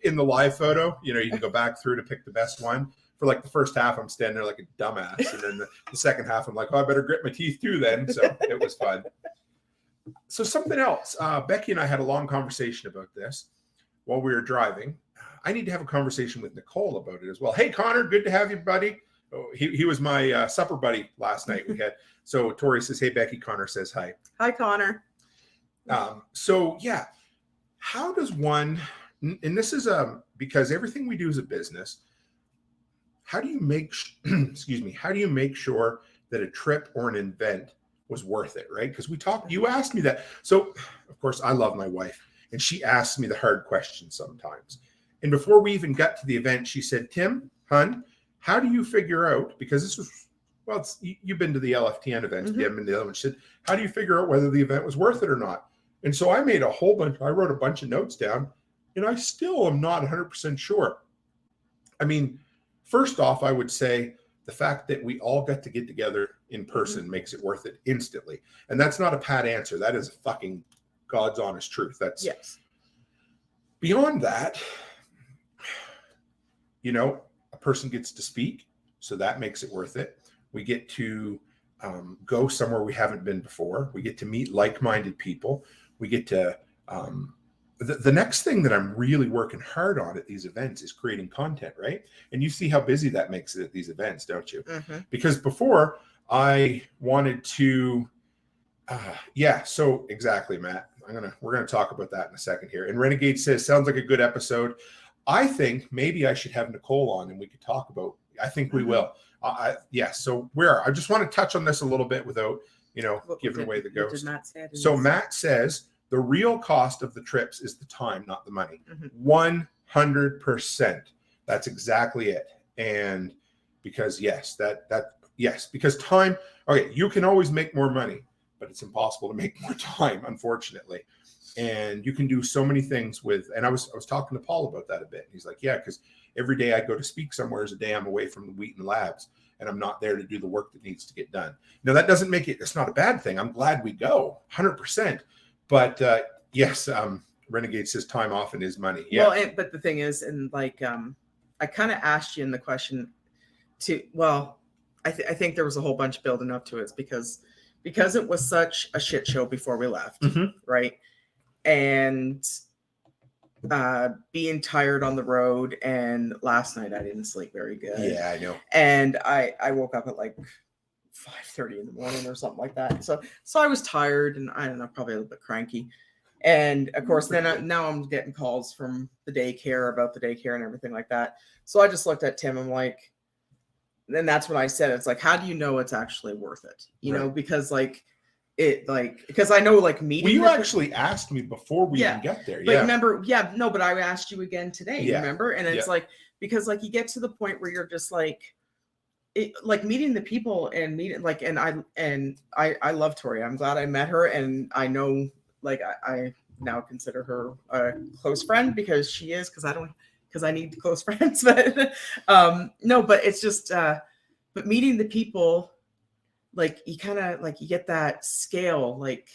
In the live photo, you can go back through to pick the best one. For like the first half, I'm standing there like a dumbass. And then the second half, I'm like, I better grit my teeth too then. So it was fun. So something else, Becky and I had a long conversation about this while we were driving. I need to have a conversation with Nicole about it as well. Hey, Connor, good to have you, buddy. Oh, he was my supper buddy last night. We had. So Tori says, hey, Becky. Connor says, hi. Hi, Connor. So yeah, how does one, and this is because everything we do is a business. How do you make, how do you make sure that a trip or an event was worth it, right? Because you asked me that. So, of course, I love my wife, and she asks me the hard questions sometimes. And before we even got to the event, she said, Tim, hun, how do you figure out, because this was, you've been to the LFTN events, Tim, and the other one, she said, how do you figure out whether the event was worth it or not? And so I wrote a bunch of notes down, and I still am not 100% sure. I mean, first off, I would say the fact that we all got to get together in person makes it worth it instantly. And that's not a pat answer. That is a fucking God's honest truth. That's yes. Beyond that, a person gets to speak. So that makes it worth it. We get to go somewhere we haven't been before. We get to meet like-minded people. We get to, the next thing that I'm really working hard on at these events is creating content, right? And you see how busy that makes it at these events, don't you? Mm-hmm. Because before I wanted to, so exactly, Matt. We're gonna talk about that in a second here. And Renegade says, sounds like a good episode. I think maybe I should have Nicole on and we could talk about. I think we will. So I just want to touch on this a little bit without giving away the ghost. Matt says the real cost of the trips is the time, not the money. 100%. That's exactly it. And because yes, because time, okay, you can always make more money, but it's impossible to make more time, unfortunately. And you can do so many things with, and I was talking to Paul about that a bit. He's like, yeah, because every day I go to speak somewhere is a day I'm away from the Wheaton Labs, and I'm not there to do the work that needs to get done. Now, that doesn't make it, it's not a bad thing. I'm glad we go, 100%. But yes, Renegade says time often is money. Yeah. Well, but the thing is, and like, I kind of asked you in the question to, well, I think there was a whole bunch building up to it because it was such a shit show before we left, right? And being tired on the road, and last night I didn't sleep very good. Yeah, I know. And I woke up at like 5:30 in the morning or something like that. So I was tired, and I don't know, probably a little bit cranky. And of course, then now I'm getting calls from the daycare about the daycare and everything like that. So I just looked at Tim. I'm like, and that's what I said. It's like, how do you know it's actually worth it? You know, because because I know like meeting. Well, you actually asked me before we even got there. But remember, but I asked you again today. Remember, and it's like, because like you get to the point where you're just like, like meeting the people and meeting like, and I love Tori. I'm glad I met her, and I know like I now consider her a close friend because she is, because I need close friends, but no, but it's just but meeting the people, like you kind of like you get that scale, like,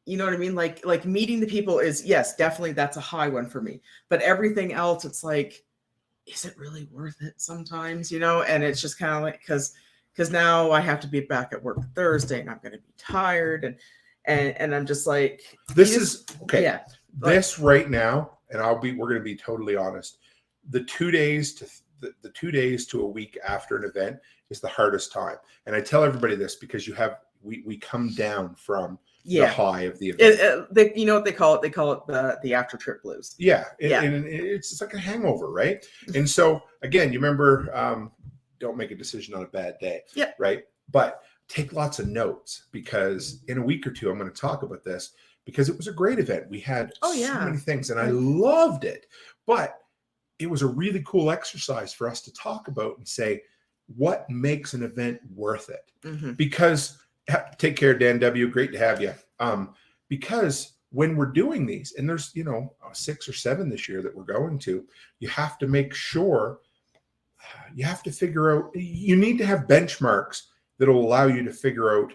you know what I mean, like meeting the people is, yes, definitely that's a high one for me, but everything else, it's like, is it really worth it sometimes, you know? And it's just kind of like, because now I have to be back at work Thursday, and I'm going to be tired, and I'm just like, this is okay. Yeah, this right now, and we're going to be totally honest. The 2 days to a week after an event is the hardest time. And I tell everybody this because we come down from the high of the event. You know what they call it? They call it the after trip blues. Yeah. And it's like a hangover, right? And so again, you remember, don't make a decision on a bad day. Yeah. Right. But take lots of notes, because in a week or two, I'm going to talk about this, because it was a great event. We had so many things, and I loved it. But it was a really cool exercise for us to talk about and say, what makes an event worth it? Because, take care, Dan W. Great to have you. Because when we're doing these, and there's, 6 or 7 this year that we're going to, you have to make sure, you have to figure out, you need to have benchmarks that will allow you to figure out,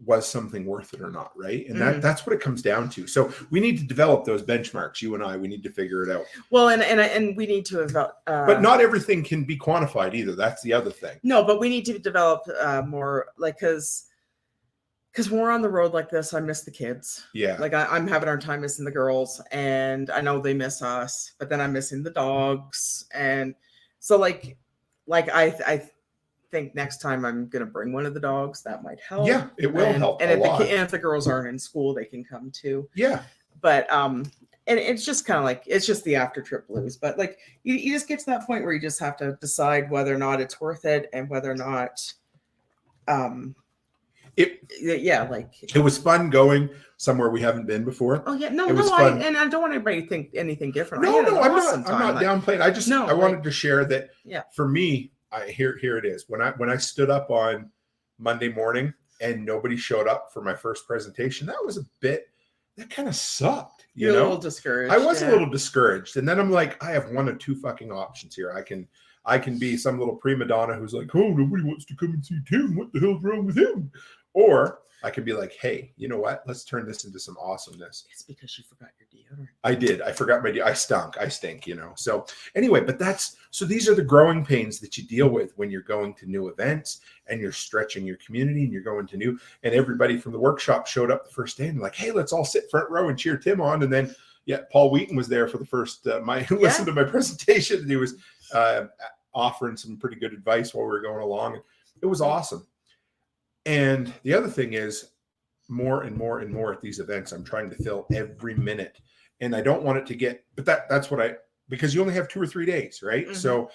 was something worth it or not, right? And that's what it comes down to. So we need to develop those benchmarks. You and I, we need to figure it out. Well, and we need to but not everything can be quantified either. That's the other thing. No, but we need to develop more, like, because when we're on the road like this, I miss the kids. Yeah. Like I'm having our time missing the girls, and I know they miss us, but then I'm missing the dogs. And so like I think next time I'm going to bring one of the dogs. That might help. Yeah, it will help. And if the girls aren't in school, they can come too. Yeah. But and it's just kind of like, it's just the after trip blues. But like you just get to that point where you just have to decide whether or not it's worth it, and whether or not it was fun going somewhere we haven't been before. Oh yeah, it was fun. And I don't want anybody to think anything different. No, I'm not downplaying. I wanted to share that. Yeah. For me, here it is. When I stood up on Monday morning and nobody showed up for my first presentation, that kind of sucked. You're a little discouraged. I was a little discouraged, and then I'm like, I have 1 of 2 fucking options here. I can be some little prima donna who's like, oh, nobody wants to come and see Tim. What the hell's wrong with him? Or I could be like, hey, you know what? Let's turn this into some awesomeness. It's because you forgot your deodorant. I did. I forgot my I stink, So anyway, but these are the growing pains that you deal with when you're going to new events and you're stretching your community and you're going to new, and everybody from the workshop showed up the first day and like, hey, let's all sit front row and cheer Tim on. And then, Paul Wheaton was there for the first, listened to my presentation, and he was offering some pretty good advice while we were going along. It was awesome. And the other thing is, more and more and more at these events, I'm trying to fill every minute, and I don't want it to get, but that's what because you only have 2 or 3 days, right? Mm-hmm. So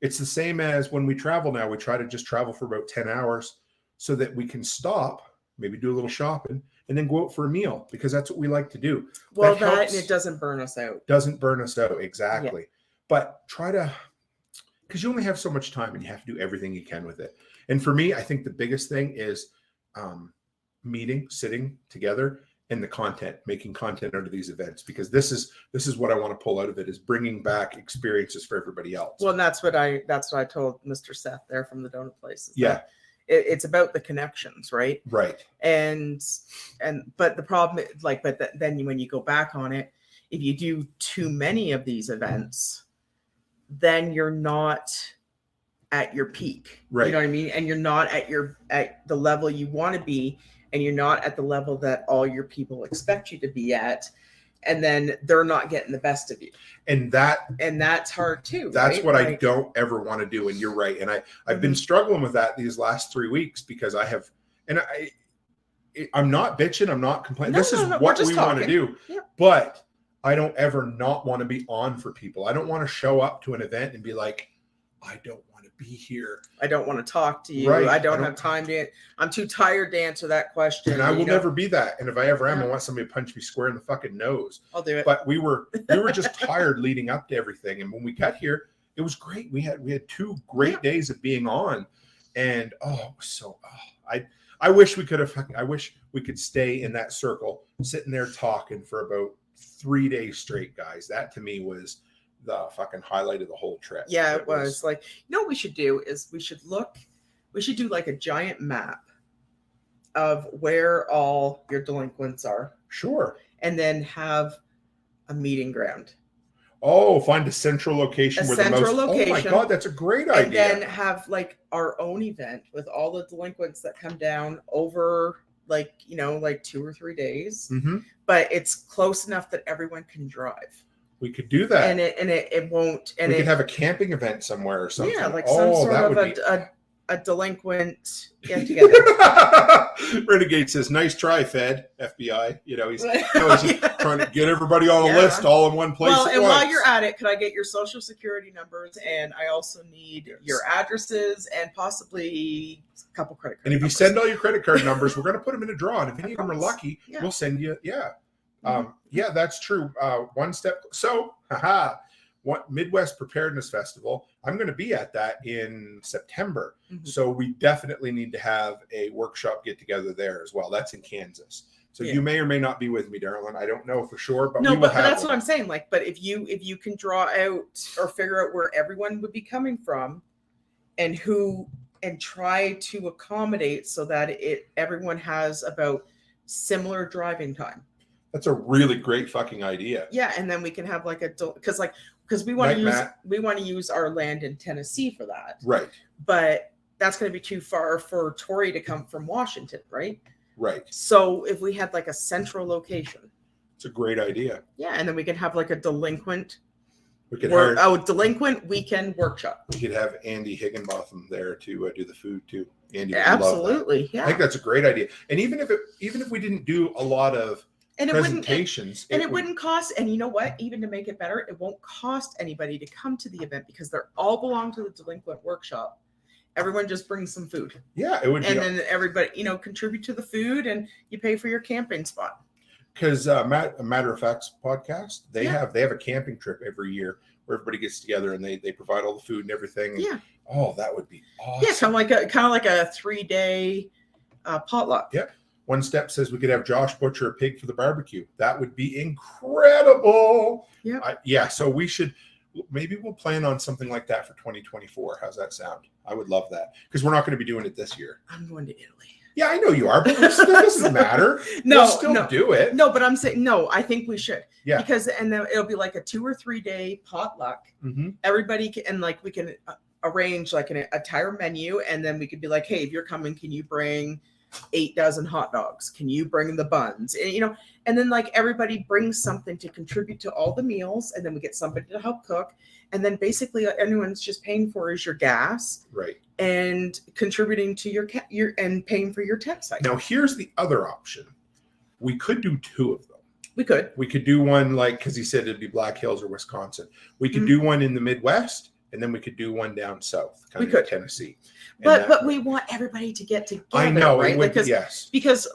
it's the same as when we travel now. We try to just travel for about 10 hours so that we can stop, maybe do a little shopping, and then go out for a meal, because that's what we like to do. Well, and it doesn't burn us out. Doesn't burn us out, exactly. Yeah. But try to, because you only have so much time and you have to do everything you can with it. And for me, I think the biggest thing is sitting together, and the content, making content out of these events, because this is what I want to pull out of it, is bringing back experiences for everybody else. Well, and that's what I told Mr. Seth there from the donut place. Yeah. It's about the connections, right? Right. But the problem, then when you go back on it, if you do too many of these events, then you're not at your peak. Right. You know what I mean? And you're not at the level you want to be, and you're not at the level that all your people expect you to be at. And then they're not getting the best of you. And that's hard too. That's right? what I don't ever want to do. And you're right. And I've been struggling with that these last 3 weeks, because I'm not bitching. I'm not complaining. This is what we want to do. Yeah. But I don't ever not want to be on for people. I don't want to show up to an event and be like, I don't want to be here. I don't want to talk to you. Right. I don't have time to. I'm too tired to answer that question. And I will never be that. And if I ever am, I want somebody to punch me square in the fucking nose. I'll do it. But we were just tired leading up to everything. And when we got here, it was great. We had 2 great days of being on, and I wish we could stay in that circle, sitting there talking for about 3 days straight, guys. That to me was the fucking highlight of the whole trip. Yeah, it was like, what we should do is we should do like a giant map of where all your delinquents are. Sure. And then have a meeting ground. Oh, find a central location location. Oh my God, that's a great idea. And then have like our own event with all the delinquents that come down over like 2 or 3 days. Mm-hmm. But it's close enough that everyone can drive. We could do that. And it won't. And we could have a camping event somewhere or something. Yeah, like some sort of a delinquent get together. Renegade says, "Nice try, Fed, FBI." He's trying to get everybody on a list all in one place. Well, and while you're at it, could I get your social security numbers? And I also need your addresses and possibly a couple credit cards. And if you send all your credit card numbers, we're going to put them in a draw. And if any of them are lucky, we'll send you. Yeah. Yeah, that's true. One step. So, Midwest Preparedness Festival. I'm going to be at that in September. Mm-hmm. So we definitely need to have a workshop get together there as well. That's in Kansas. So you may or may not be with me, Darylyn. I don't know for sure, but but that's what I'm saying. Like, but if you can draw out or figure out where everyone would be coming from, and try to accommodate so that everyone has about similar driving time. That's a really great fucking idea. Yeah, and then we can have like because we want to use our land in Tennessee for that. Right. But that's going to be too far for Tori to come from Washington, right? Right. So if we had like a central location. It's a great idea. Yeah, and then we could have like a delinquent delinquent weekend workshop. We could have Andy Higginbotham there to do the food too. Andy, absolutely. Yeah. I think that's a great idea. And even if we didn't do a lot of presentations, it wouldn't cost. And you know what? Even to make it better, it won't cost anybody to come to the event because they're all belong to the delinquent workshop. Everyone just brings some food. Yeah, it would. And then everybody, contribute to the food, and you pay for your camping spot. Because Matter of Fact's podcast, they have a camping trip every year where everybody gets together and they provide all the food and everything. And, yeah. Oh, that would be awesome. Yeah, kind of like a 3-day potluck. Yep. One Step says we could have Josh butcher a pig for the barbecue. That would be incredible. Yeah. So maybe we'll plan on something like that for 2024. How's that sound? I would love that because we're not going to be doing it this year. I'm going to Italy. Yeah, I know you are, but that doesn't matter. No, we'll still do it. No, but I'm saying no. I think we should. Yeah. And then it'll be like a 2 or 3 day potluck. Mm-hmm. Everybody we can arrange like an entire menu, and then we could be like, hey, if you're coming, can you bring 8 dozen hot dogs? Can you bring the buns? And then like everybody brings something to contribute to all the meals, and then we get somebody to help cook, and then basically anyone's just paying for is your gas, right? And contributing to your and paying for your tent site. Now here's the other option: we could do 2 of them. We could do one because he said it'd be Black Hills or Wisconsin. We could do one in the Midwest, and then we could do one down south, Tennessee. But we want everybody to get together. I know, right? Yes. Because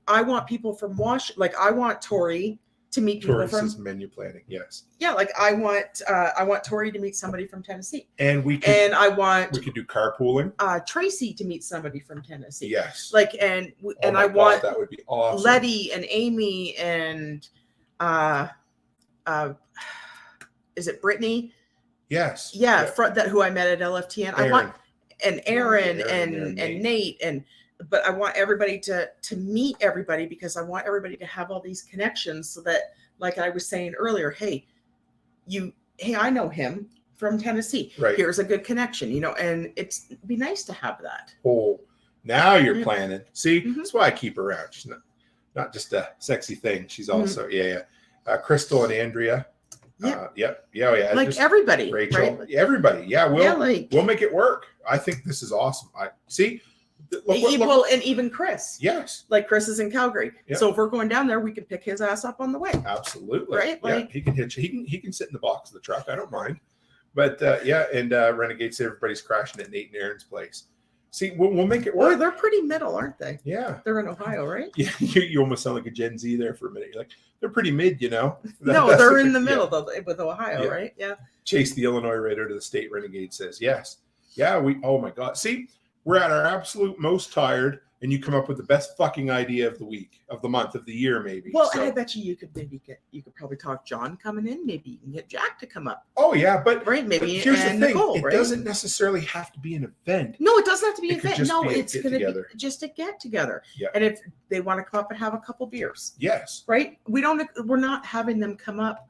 I want people from Washington. Like I want Tori to meet people Tori's from menu planning. Yes. Yeah, like I want Tori to meet somebody from Tennessee. And we I want could do carpooling. Tracy to meet somebody from Tennessee. Yes. Like and I want that would be awesome. Letty and Amy and is it Brittany? Yes. Yeah, who I met at LFTN. Aaron. I want and Aaron and Nate but I want everybody to meet everybody because I want everybody to have all these connections so that, like I was saying earlier, hey, I know him from Tennessee. Right. Here's a good connection, and it'd be nice to have that. Oh, now you're planning. See, that's why I keep her around. She's not just a sexy thing. She's also, Crystal and Andrea. Yeah. Like just everybody. Rachel. Right? Everybody. Yeah, we'll make it work. I think this is awesome. Look. And even Chris. Yes. Like Chris is in Calgary. Yep. So if we're going down there, we can pick his ass up on the way. Absolutely. Right? Like he can hitch. He can sit in the box of the truck. I don't mind. But Renegade said everybody's crashing at Nate and Aaron's place. See, we'll make it work. They're pretty middle, aren't they? Yeah. They're in Ohio, right? Yeah, you almost sound like a Gen Z there for a minute. You're like, they're pretty mid, No, they're in the middle though, with Ohio, right? Yeah. Chase the Illinois Raider to the state. Renegade says yes. Yeah, oh my God. See, we're at our absolute most tired, and you come up with the best fucking idea of the week, of the month, of the year, maybe. Well, I bet you could probably talk John coming in. Maybe you can get Jack to come up. Oh yeah, but right, maybe but here's the thing: Nicole, it doesn't necessarily have to be an event. No, it doesn't have to be an could event. just No, be a it's going to be just a get together. Yeah. And if they want to come up and have a couple beers, yes, right? We're not having them come up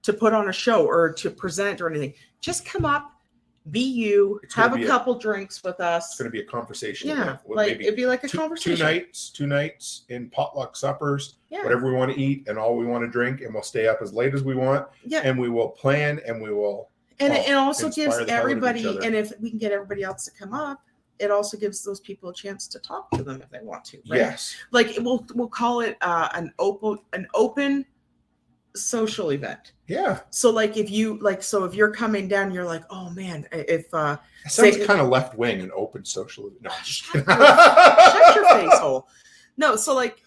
to put on a show or to present or anything. Just come up. Be you, have a couple drinks with us. It's going to be a conversation. Yeah, like it'd be like a conversation. Two nights in potluck suppers, yeah. Whatever we want to eat and all we want to drink, and we'll stay up as late as we want. Yeah, and we will plan and we will. And it also gives everybody, and if we can get everybody else to come up, it also gives those people a chance to talk to them if they want to. Right? Yes, like we'll call it an open social event. Yeah. So like if you're coming down, you're like, oh man, if it sounds kind of left wing and open social. No, shut your face hole. No, so like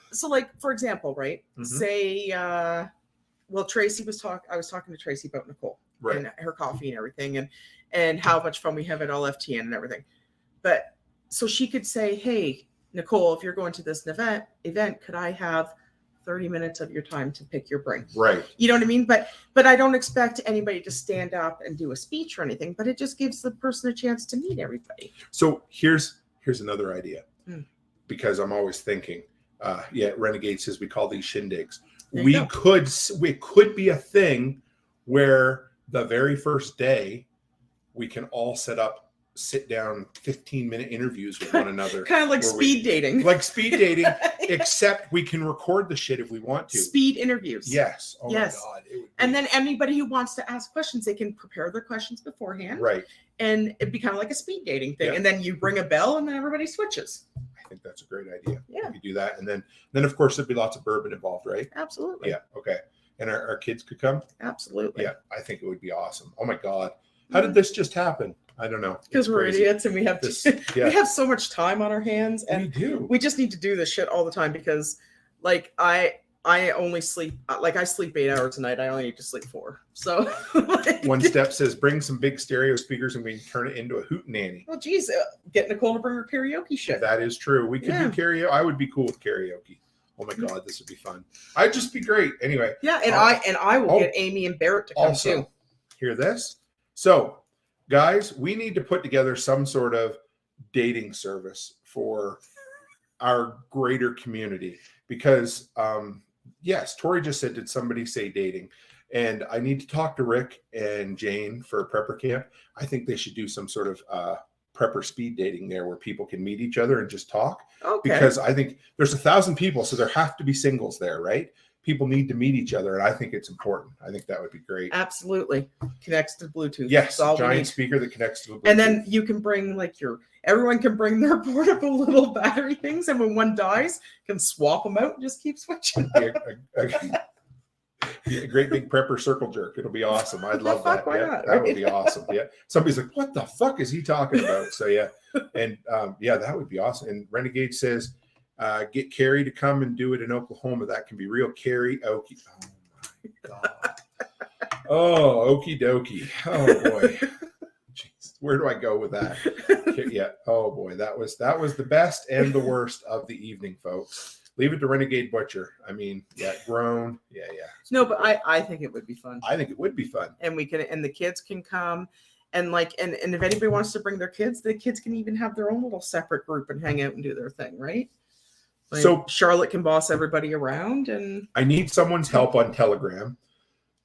for example, right? Mm-hmm. Say Tracy I was talking to Tracy about Nicole and her coffee and everything and how much fun we have at LFTN and everything. But so she could say, hey, Nicole, if you're going to this event, could I have 30 minutes of your time to pick your brain? Right. You know what I mean? But I don't expect anybody to stand up and do a speech or anything, but it just gives the person a chance to meet everybody. So here's another idea, because I'm always thinking, Renegade says we call these shindigs. We could be a thing where the very first day we can all sit down 15-minute interviews with one another. Kind of like speed dating. Like speed dating, except we can record the shit if we want to. Speed interviews. Yes. Oh yes. My God. And then anybody who wants to ask questions, they can prepare their questions beforehand. Right. And it'd be kind of like a speed dating thing. Yeah. And then you ring a bell and then everybody switches. I think that's a great idea. Yeah. We do that. And then of course there'd be lots of bourbon involved, right? Absolutely. Yeah. Okay. And our kids could come? Absolutely. Yeah. I think it would be awesome. Oh my God. How did this just happen? I don't know. Because we're idiots and we have we have so much time on our hands, and we do. We just need to do this shit all the time because, like, I only sleep I sleep 8 hours a night. I only need to sleep 4. So One Step says bring some big stereo speakers and we can turn it into a hootenanny. Well, geez, get Nicole to bring her karaoke shit. That is true. We could do karaoke. I would be cool with karaoke. Oh my God, this would be fun. I'd just be great. Anyway. Yeah, and I will get Amy and Barrett to come also, too. Hear this? So, guys, we need to put together some sort of dating service for our greater community because, yes, Tori just said, did somebody say dating? And I need to talk to Rick and Jane for Prepper Camp. I think they should do some sort of prepper speed dating there where people can meet each other and just talk. Okay. Because I think there's 1,000 people, so there have to be singles there, right? People need to meet each other, and I think it's important. I think that would be great. Absolutely. Connects to Bluetooth. Yes, giant speaker that connects to Bluetooth. And then you can bring everyone can bring their portable little battery things, and when one dies, can swap them out and just keep switching. A great big prepper circle jerk. It'll be awesome. I'd love that. Why not? That would be awesome. Yeah. Somebody's like, what the fuck is he talking about? So yeah. And that would be awesome. And Renegade says, get Carrie to come and do it in Oklahoma. That can be real. Karaoke. Oh Oh, okie dokie. Oh boy. Jeez, where do I go with that? Yeah. Oh boy, that was the best and the worst of the evening, folks. Leave it to Renegade Butcher. I mean, yeah, grown. Yeah. No, but I think it would be fun. I think it would be fun. And the kids can come, and like, and if anybody wants to bring their kids, the kids can even have their own little separate group and hang out and do their thing, right? Like, so Charlotte can boss everybody around, and I need someone's help on Telegram.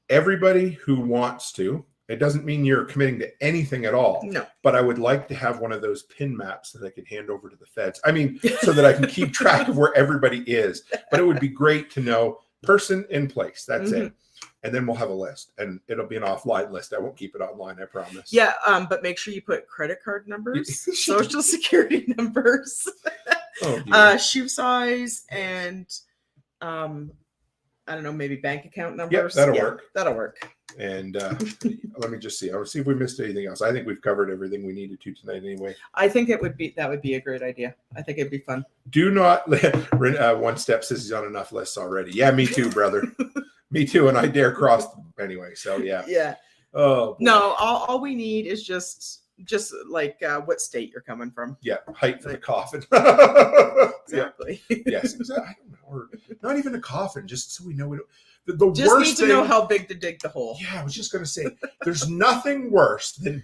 Everybody who wants to. It doesn't mean you're committing to anything at all. No. But I would like to have one of those pin maps that I could hand over to the feds. I mean, so that I can keep track of where everybody is. But it would be great to know person in place. That's it. And then we'll have a list. And it'll be an offline list. I won't keep it online, I promise. Yeah, but make sure you put credit card numbers, social security numbers, shoe size, and I don't know, maybe bank account numbers. Yep, that'll work. That'll work. And let me just see. I'll see if we missed anything else. I think we've covered everything we needed to tonight anyway. I think that would be a great idea. I think it'd be fun. Do not One Step says he's on enough lists already. Yeah, me too, brother. Me too. And I dare cross them anyway. So yeah. Yeah. Oh boy. No, all we need is just like what state you're coming from. Yeah, height for the coffin. Exactly. Yeah. Yes, exactly. I don't know, or not even a coffin, just so we know we don't. The just worst need to know how big to dig the hole. Yeah, I was just going to say, there's nothing worse than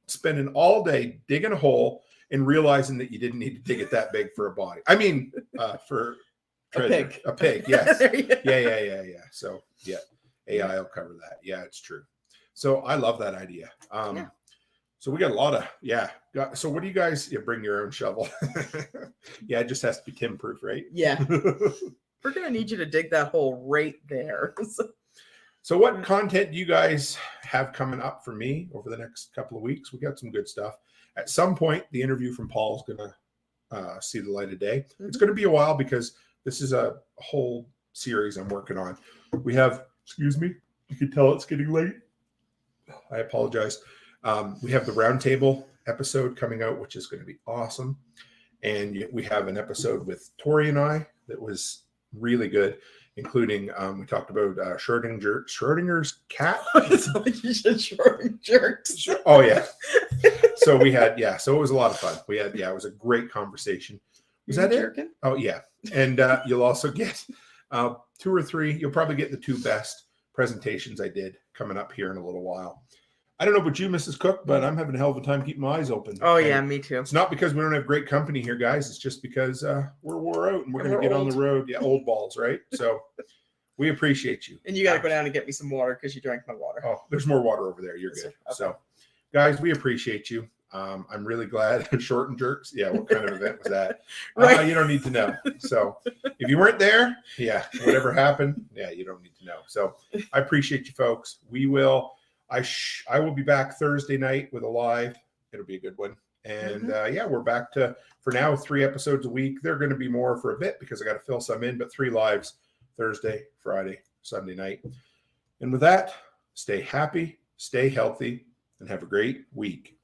spending all day digging a hole and realizing that you didn't need to dig it that big for a body. I mean, for treasure. A pig, yes. Yeah. So, yeah, AI will cover that. Yeah, it's true. So I love that idea. So we got a lot of, so what do you guys, bring your own shovel. Yeah, it just has to be Tim proof, right? Yeah. We're going to need you to dig that hole right there. So what content do you guys have coming up for me over the next couple of weeks? We got some good stuff. At some point, the interview from Paul is going to see the light of day. It's going to be a while because this is a whole series I'm working on. We have, excuse me, you can tell it's getting late. I apologize. We have the roundtable episode coming out, which is going to be awesome. And we have an episode with Tori and I that was really good, including we talked about Schrodinger's cat. It's like you said Schrodinger's. Oh yeah. So we had so it was a lot of fun. We had it was a great conversation. Was that it? Oh yeah. And you'll also get 2 or 3. You'll probably get the 2 best presentations I did coming up here in a little while. I don't know about you, Mrs. Cook, but I'm having a hell of a time keeping my eyes open. Oh, yeah, me too. It's not because we don't have great company here, guys. It's just because we're wore out and we're going to get on the road. Yeah, old balls, right? So we appreciate you. And you got to go down and get me some water because you drank my water. Oh, there's more water over there. You're good. Okay. So, guys, we appreciate you. I'm really glad. Short and jerks. Yeah, what kind of event was that? Right. You don't need to know. So if you weren't there, whatever happened, you don't need to know. So I appreciate you, folks. We will. I will be back Thursday night with a live. It'll be a good one. And we're back to, for now, 3 episodes a week. They're going to be more for a bit because I got to fill some in, but 3 lives Thursday, Friday, Sunday night. And with that, stay happy, stay healthy, and have a great week.